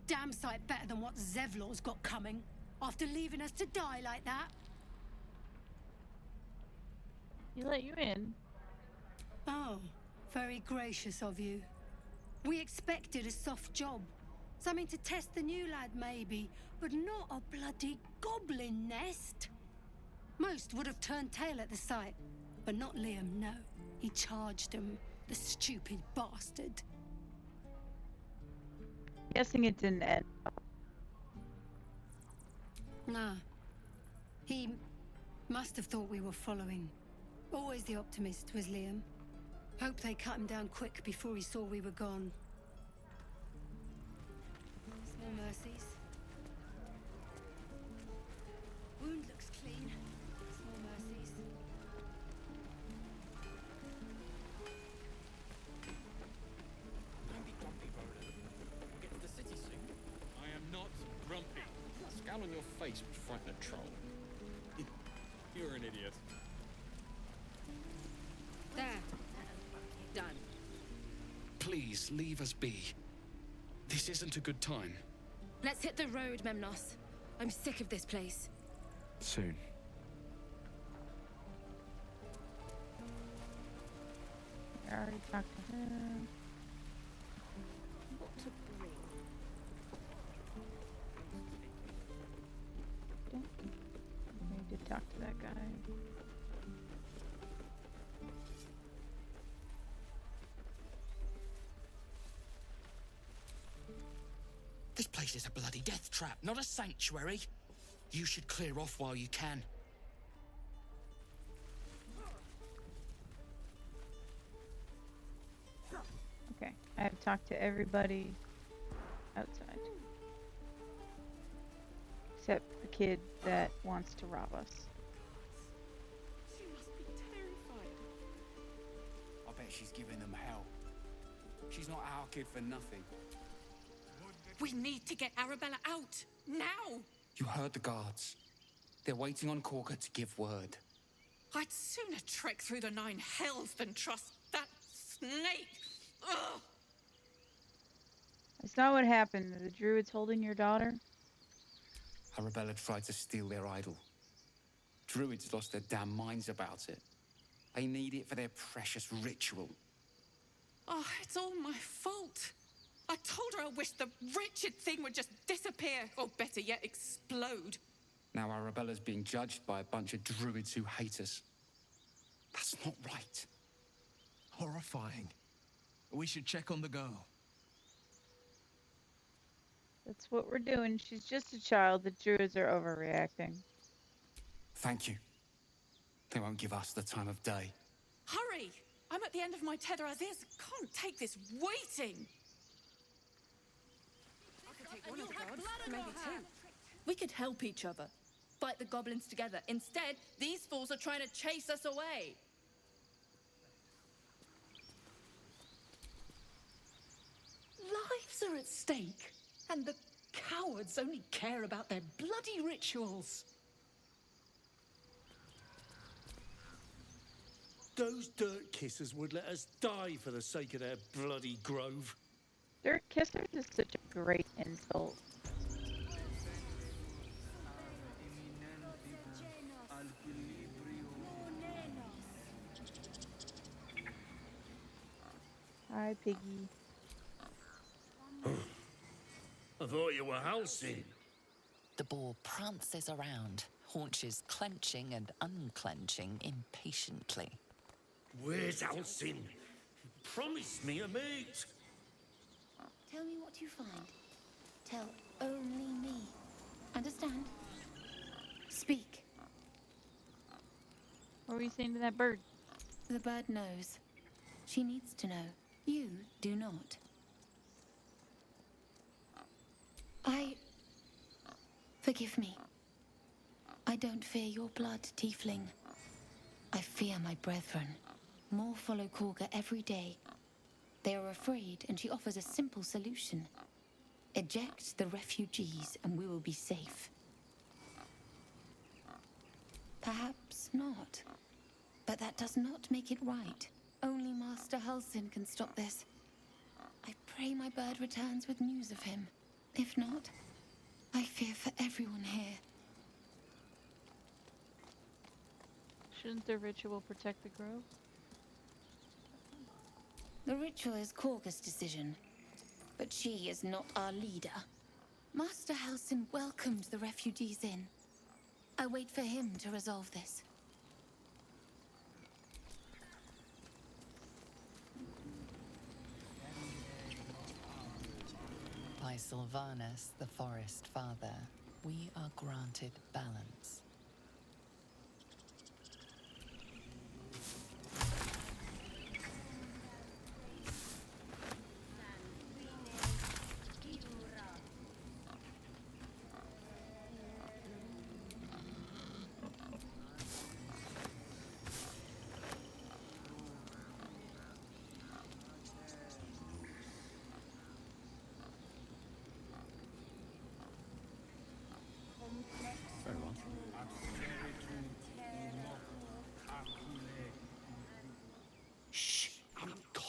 Damn sight better than what Zevlor's got coming, after leaving us to die like that. He let you in. Oh, very gracious of you. We expected a soft job. Something to test the new lad, maybe, but not a bloody goblin nest. Most would have turned tail at the sight, but not Liam, no. He charged him, the stupid bastard. Guessing it didn't end. Nah. He must have thought we were following. Always the optimist was Liam. Hope they cut him down quick before he saw we were gone. Small mercies. Wound looks clean. Small mercies. face would frighten a troll. You're an idiot. There. Done. Please, leave us be. This isn't a good time. Let's hit the road, Memnos. I'm sick of this place. Soon. I already talked to him. What to bring? I need to talk to that guy. This place is a bloody death trap, not a sanctuary. You should clear off while you can. Okay, I have talked to everybody outside. Except the kid that wants to rob us. She must be terrified. I bet she's giving them hell. She's not our kid for nothing. We need to get Arabella out. Now! You heard the guards. They're waiting on Corker to give word. I'd sooner trek through the 9 hells than trust that snake. Ugh! I saw what happened. The druids holding your daughter. Arabella tried to steal their idol. Druids lost their damn minds about it. They need it for their precious ritual. Oh, it's all my fault. I told her I wished the wretched thing would just disappear, or better yet, explode. Now Arabella's being judged by a bunch of druids who hate us. That's not right. Horrifying. We should check on the girl. That's what we're doing. She's just a child. The druids are overreacting. Thank you. They won't give us the time of day. Hurry! I'm at the end of my tether as is. Can't take this waiting. One of the guards, maybe two. We could help each other. Fight the goblins together. Instead, these fools are trying to chase us away. Lives are at stake, and the cowards only care about their bloody rituals. Those dirt kissers would let us die for the sake of their bloody grove. Dirt kissers is such a great insult. Hi, Piggy. I thought you were Halcyon. The boar prances around, haunches clenching and unclenching impatiently. Where's Halcyon? Promise me a mate. Tell me what you find. Tell only me. Understand? Speak. What were you saying to that bird? The bird knows. She needs to know. You do not. Forgive me. I don't fear your blood, tiefling. I fear my brethren. More follow Korga every day. They are afraid, and she offers a simple solution. Eject the refugees, and we will be safe. Perhaps not. But that does not make it right. Only Master Halcyon can stop this. I pray my bird returns with news of him. If not, I fear for everyone here. Shouldn't the ritual protect the grove? The ritual is Korga's decision, but she is not our leader. Master Halcyon welcomed the refugees in. I wait for him to resolve this. By Sylvanus, the Forest Father, we are granted balance.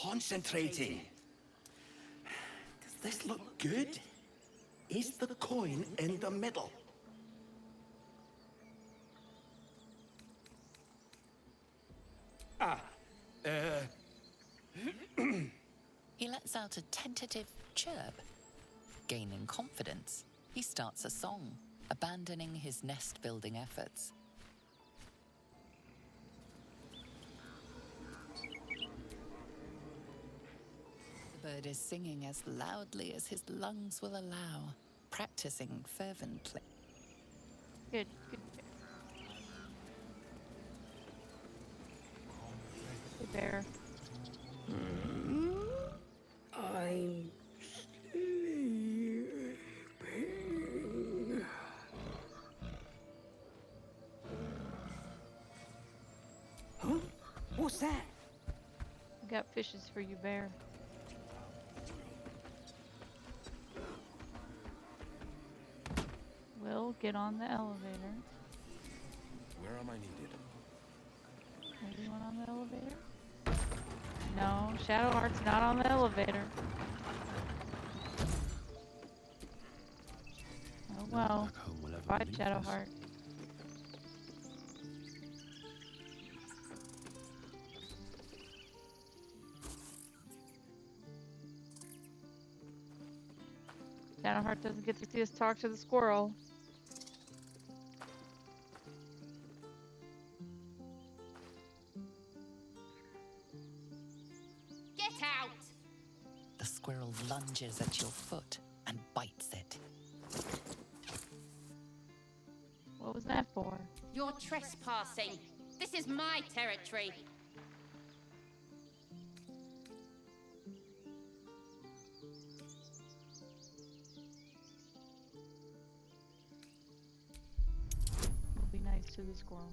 concentrating. Does this look good? Is the coin in the middle? He lets out a tentative chirp. Gaining confidence, he starts a song, abandoning his nest-building efforts. The bird is singing as loudly as his lungs will allow, practicing fervently. Good, good. Good bear. I'm sleeping. Huh? What's that? I got fishes for you, bear. Will, get on the elevator. Where am I needed? Anyone on the elevator? No, Shadowheart's not on the elevator. Oh well. Bye, Shadowheart. Shadowheart doesn't get to see us talk to the squirrel. Get out! The squirrel lunges at your foot and bites it. What was that for? You're trespassing. This is my territory. We'll be nice to the squirrel.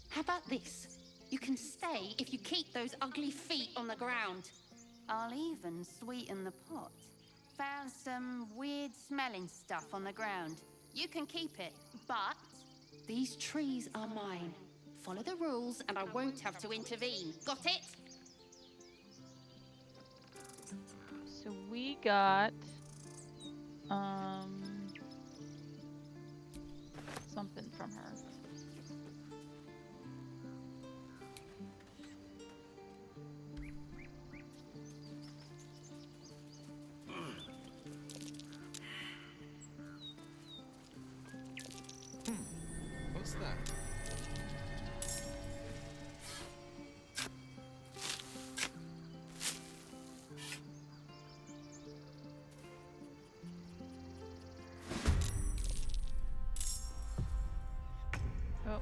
How about this? You can stay if you keep those ugly feet on the ground. I'll even sweeten the pot. Found some weird smelling stuff on the ground. You can keep it, but these trees are mine. Follow the rules and I won't have to intervene. Got it? So we got something from her. What's that? Oh,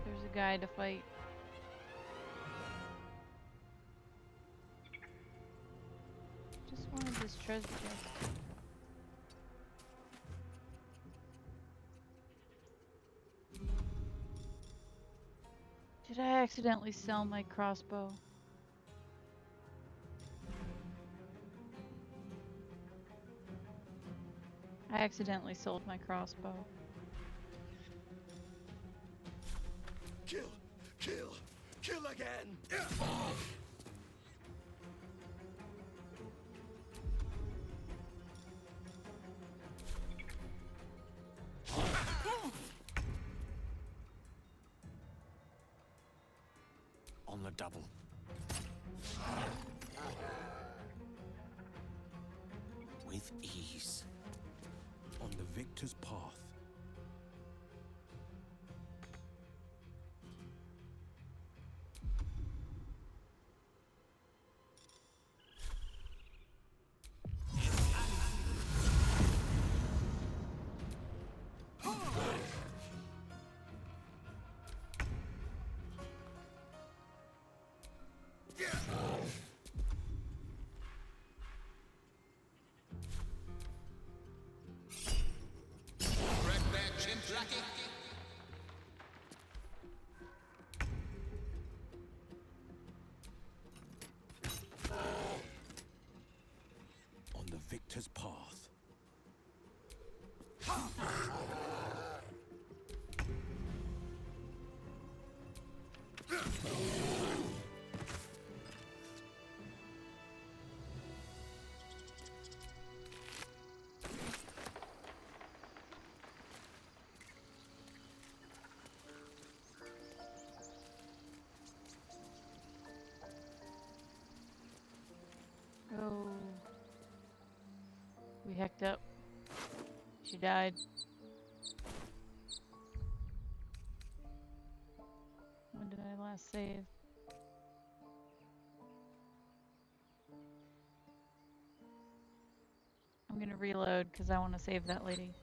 there's a guy to fight. Just wanted this treasure chest. Did I accidentally sell my crossbow? I accidentally sold my crossbow. Kill! Kill! Kill again! On the double. With ease. On the victor's path. On the victor's path. We hecked up. She died. When did I last save? I'm gonna reload because I want to save that lady.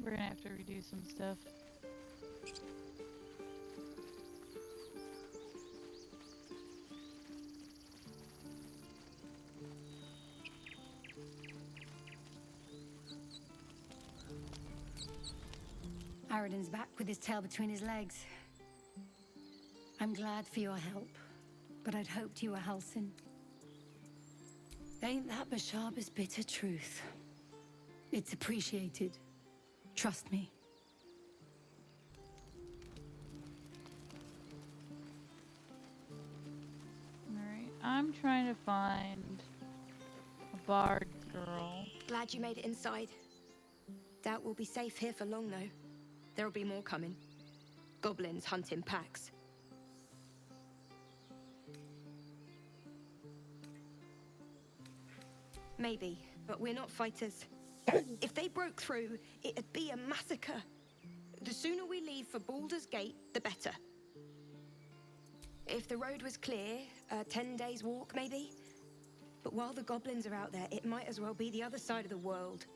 We're gonna have to redo some stuff. Aradin's back with his tail between his legs. I'm glad for your help, but I'd hoped you were Halsin. Ain't that Bashaba's bitter truth? It's appreciated. Trust me. Alright, I'm trying to find a bard girl. Glad you made it inside. Doubt we'll be safe here for long, though. There'll be more coming. Goblins hunting packs. Maybe, but we're not fighters. If they broke through, it'd be a massacre. The sooner we leave for Baldur's Gate, the better. If the road was clear, 10 days walk maybe. But while the goblins are out there, it might as well be the other side of the world.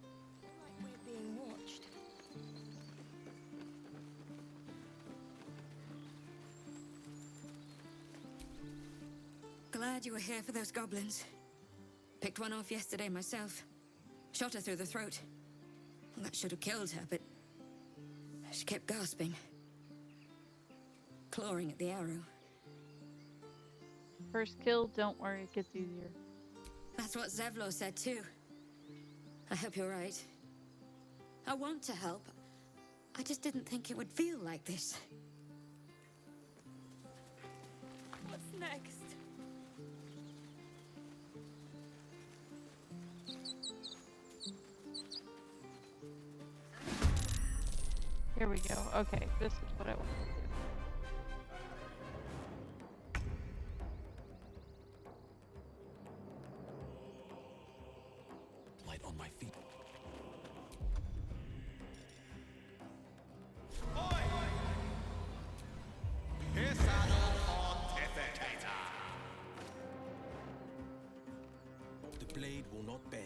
Like we're being watched. Glad you were here for those goblins. Picked one off yesterday myself. Shot her through the throat. Well, that should have killed her, but she kept gasping. Clawing at the arrow. First kill, don't worry, it gets easier. That's what Zevlo said too. I hope you're right. I want to help. I just didn't think it would feel like this. What's next? Here we go. Okay, this is what I want to do. Light on my feet. The blade will not bend.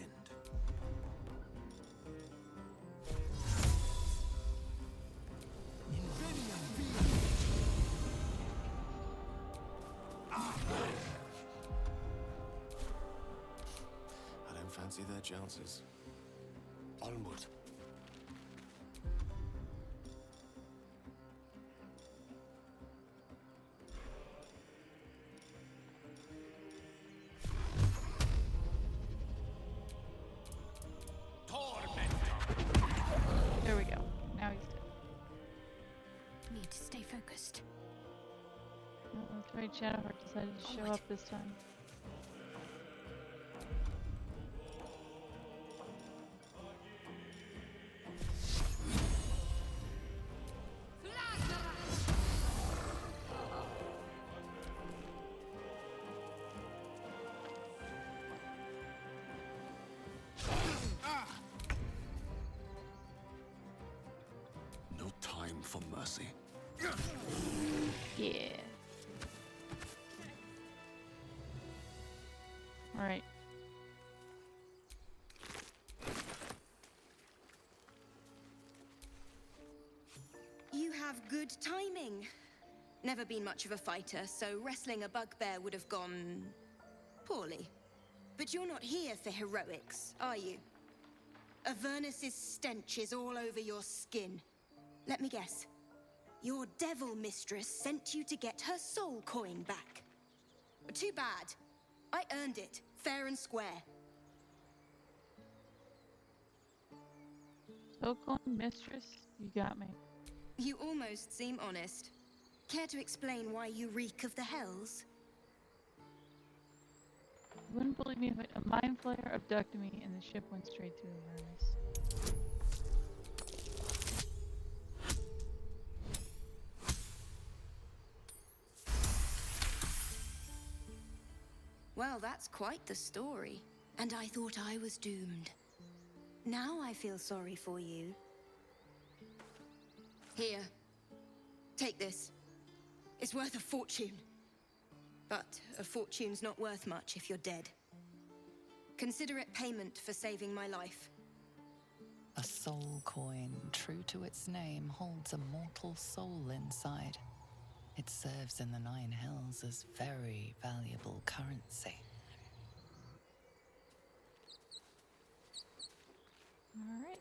I don't fancy their chances. Onward. There we go. Now he's dead. Need to stay focused. Oh, that's right, Shadowheart decided to show up this time. No time for mercy. Yeah. Alright. You have good timing. Never been much of a fighter, so wrestling a bugbear would have gone poorly. But you're not here for heroics, are you? Avernus's stench is all over your skin. Let me guess. Your devil mistress sent you to get her soul coin back. Too bad. I earned it, fair and square. So called mistress, you got me. You almost seem honest. Care to explain why you reek of the hells? You wouldn't believe me if a mind flayer abducted me and the ship went straight through Avernus. Well, that's quite the story. And I thought I was doomed. Now I feel sorry for you. Here. Take this. It's worth a fortune. But a fortune's not worth much if you're dead. Consider it payment for saving my life. A soul coin, true to its name, holds a mortal soul inside. It serves in the Nine Hells as very valuable currency. All right.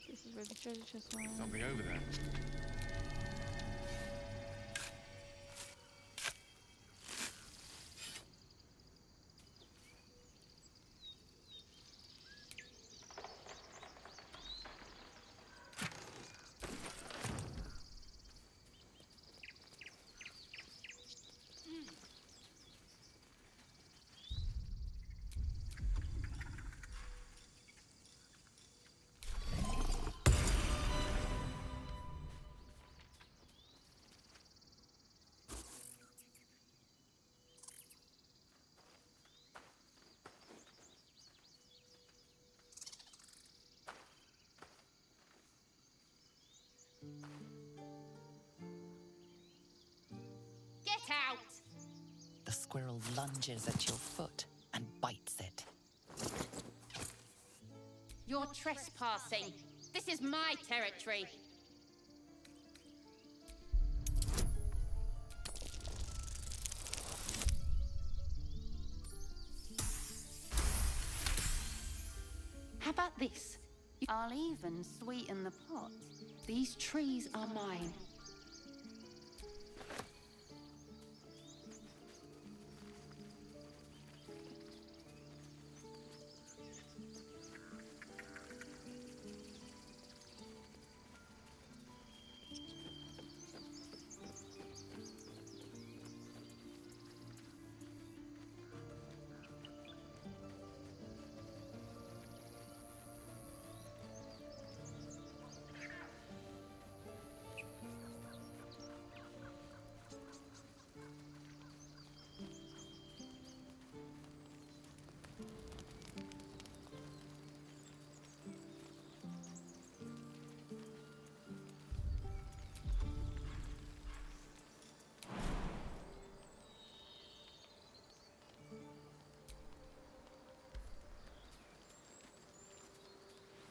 This is where the treasure chest was. Something over there. Get out! The squirrel lunges at your foot and bites it. You're trespassing. This is my territory. How about this? I'll even sweeten the pot. These trees are mine.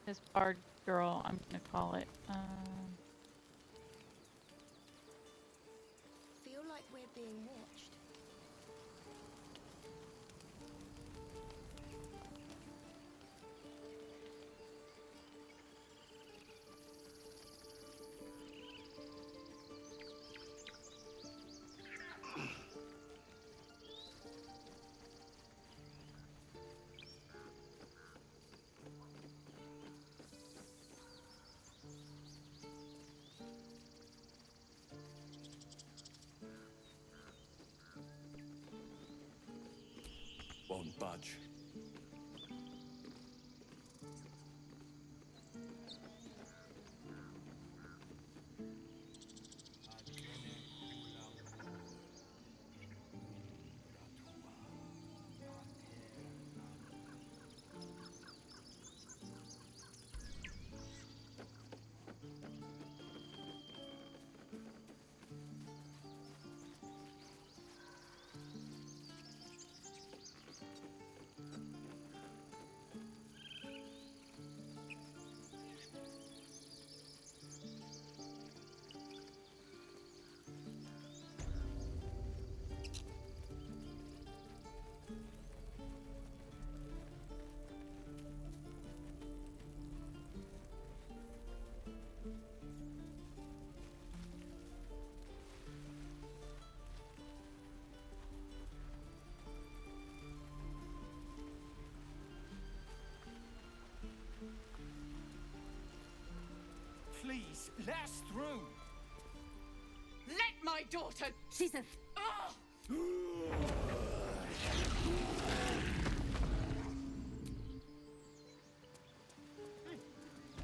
This bard girl, I'm gonna call it. Feel like we're being watched. Won't budge. Please, let us through. Let my daughter. She's a. Oh!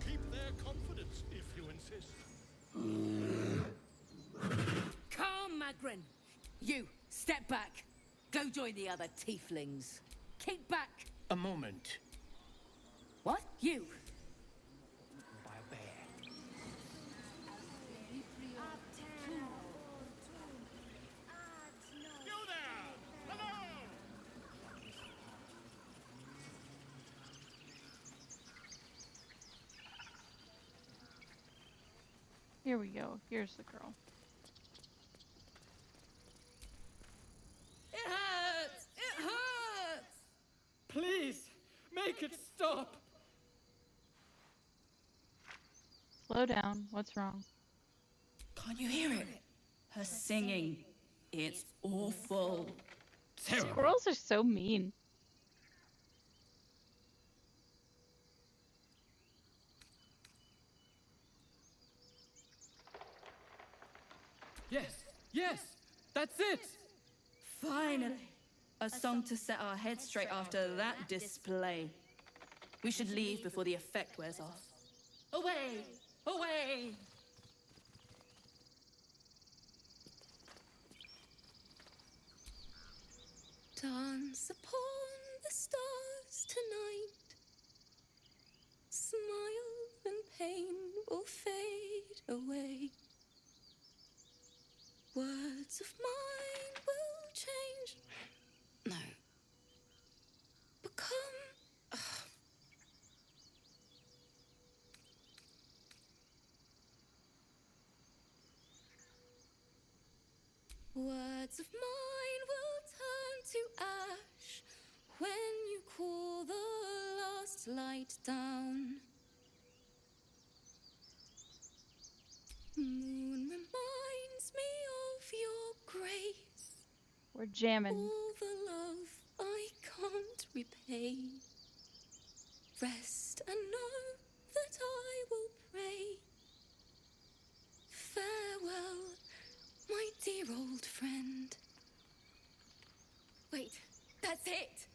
Keep their confidence if you insist. Calm, Magrin. You, step back. Go join the other tieflings. Keep back. A moment. What? You. By a bear. You there! Hello! Here we go. Here's the girl. It hurts! It hurts! Please, make it stop! Slow down. What's wrong? Can't you hear it? Her singing. It's awful. Squirrels are so mean. Yes, yes, that's it! Finally! A song to set our heads straight after that display. We should leave before the effect wears off. Away! Away! Dance upon the stars tonight. Smile and pain will fade away. Words of mine will change. No. Become. Words of mine will turn to ash when you call the last light down. Moon reminds me of your grace. We're jamming. All the love I can't repay. Rest and know that I will pray. Farewell, my dear old friend. Wait, that's it!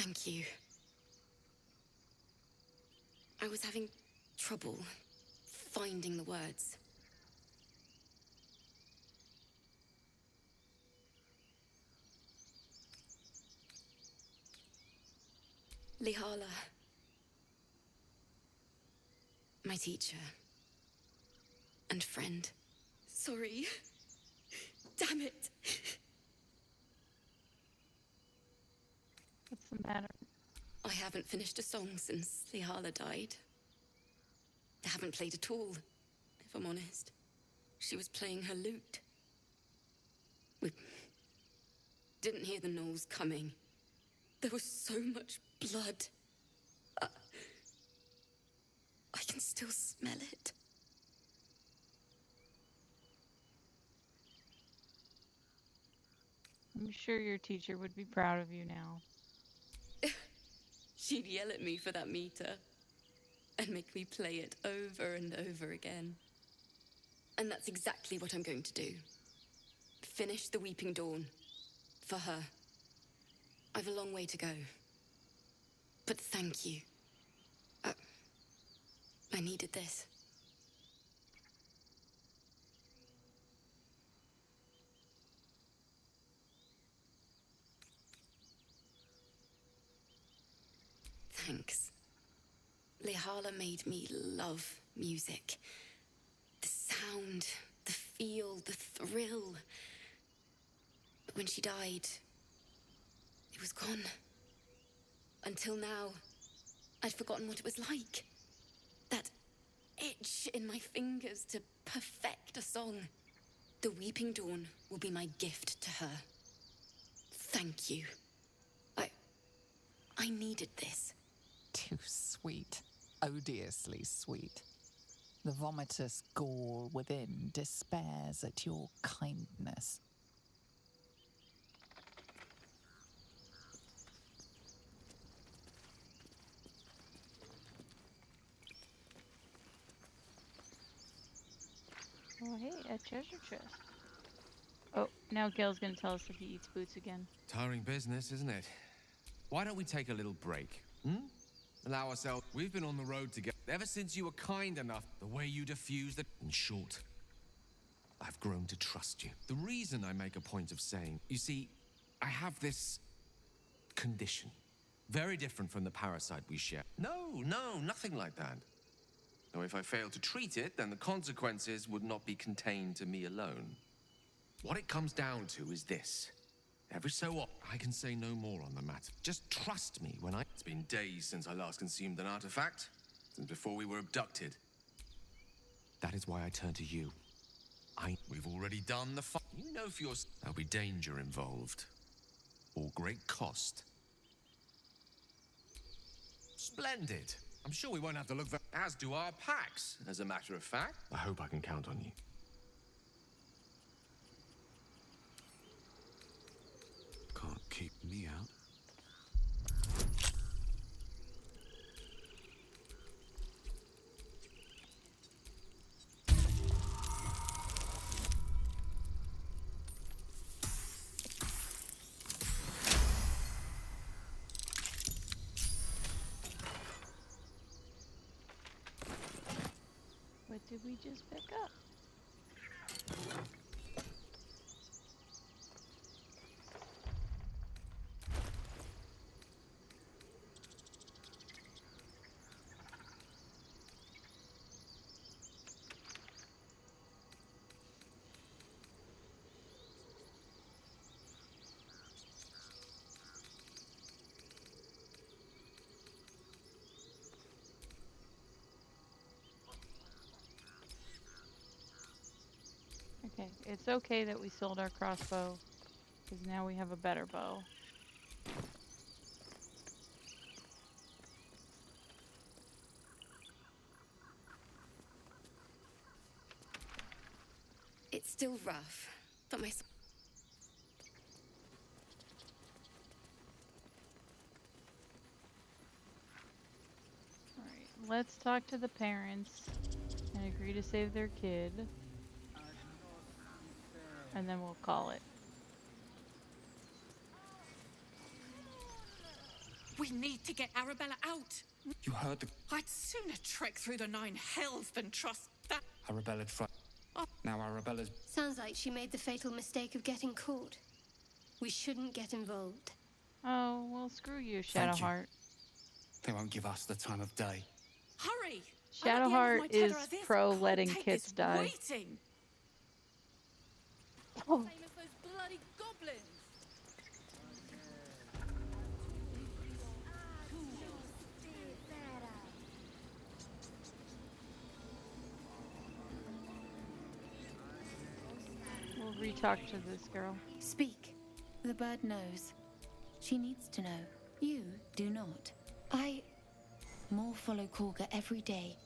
Thank you. I was having trouble finding the words. Lihala, my teacher and friend. Sorry. Damn it. What's the matter? I haven't finished a song since Lihala died. I haven't played at all, if I'm honest. She was playing her lute. We didn't hear the gnolls coming. There was so much blood. I can still smell it. I'm sure your teacher would be proud of you now. She'd yell at me for that meter and make me play it over and over again. And that's exactly what I'm going to do. Finish the Weeping Dawn. For her. I've a long way to go. But thank you. I needed this. Thanks. Lihala made me love music. The sound, the feel, the thrill. But when she died, it was gone. Until now, I'd forgotten what it was like. That itch in my fingers to perfect a song. The Weeping Dawn will be my gift to her. Thank you. I needed this. Too sweet. Odiously sweet. The vomitous gall within despairs at your kindness. Oh, hey, a treasure chest. Oh, now Gil's gonna tell us if he eats boots again. Tiring business, isn't it? Why don't we take a little break? Allow ourselves. We've been on the road together ever since you were kind enough. The way you diffused it. In short, I've grown to trust you. The reason I make a point of saying, you see, I have this condition. Very different from the parasite we share. No, nothing like that. Though if I fail to treat it, then the consequences would not be contained to me alone. What it comes down to is this. Every so often, I can say no more on the matter. Just trust me when It's been days since I last consumed an artifact, since before we were abducted. That is why I turn to you. We've already done the You know for yourself there'll be danger involved. Or great cost. Splendid. I'm sure we won't have to look for... As do our packs, as a matter of fact. I hope I can count on you. Can't keep me out. What did we just pick up? Okay, it's okay that we sold our crossbow, because now we have a better bow. It's still rough, but my... Alright, let's talk to the parents and agree to save their kid. And then we'll call it. We need to get Arabella out. You heard the... I'd sooner trek through the 9 hells than trust that. Arabella tried... Now Arabella's... Sounds like she made the fatal mistake of getting caught. We shouldn't get involved. Oh, well, screw you, Thank you. Shadowheart. They won't give us the time of day. Hurry! Shadowheart is pro letting kids die. Waiting. Oh. Same as those bloody goblins. We'll re-talk to this girl. Speak. The bird knows. She needs to know. You do not. More follow Korga every day.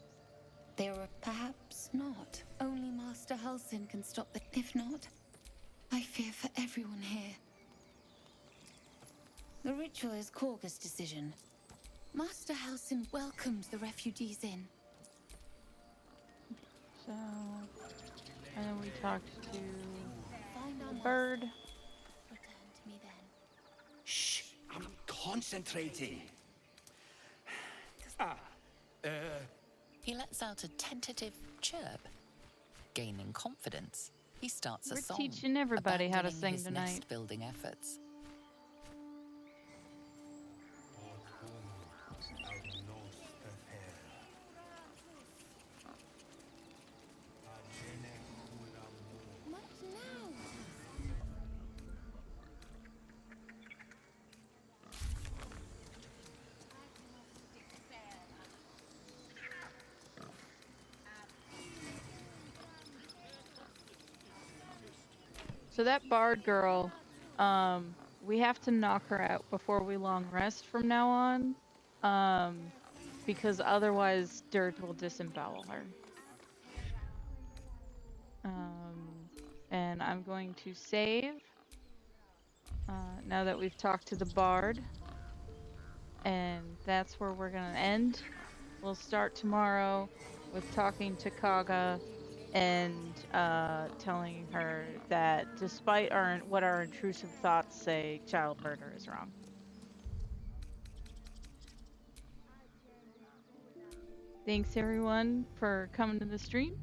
There are perhaps not. Only Master Halsin can stop the... If not, I fear for everyone here. The ritual is Korga's decision. Master Halsin welcomed the refugees in. So, and then we talked to Find our the bird. Return to me then. Shh! I'm concentrating. He lets out a tentative chirp. Gaining confidence, he starts a We're song. teaching everybody how to abandoning sing his tonight. nest-building efforts. So that bard girl, we have to knock her out before we long rest from now on, because otherwise Durge will disembowel her. And I'm going to save, now that we've talked to the bard, and that's where we're gonna end. We'll start tomorrow with talking to Kaga and telling her that despite what our intrusive thoughts say, child murder is wrong. Thanks everyone for coming to the stream.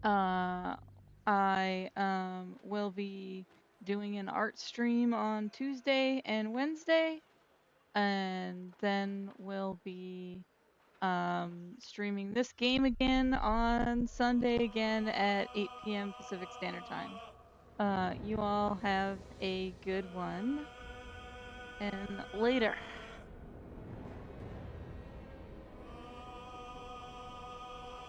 I will be doing an art stream on Tuesday and Wednesday, and then we'll be streaming this game again on Sunday again at 8 p.m. Pacific Standard Time. You all have a good one, and later.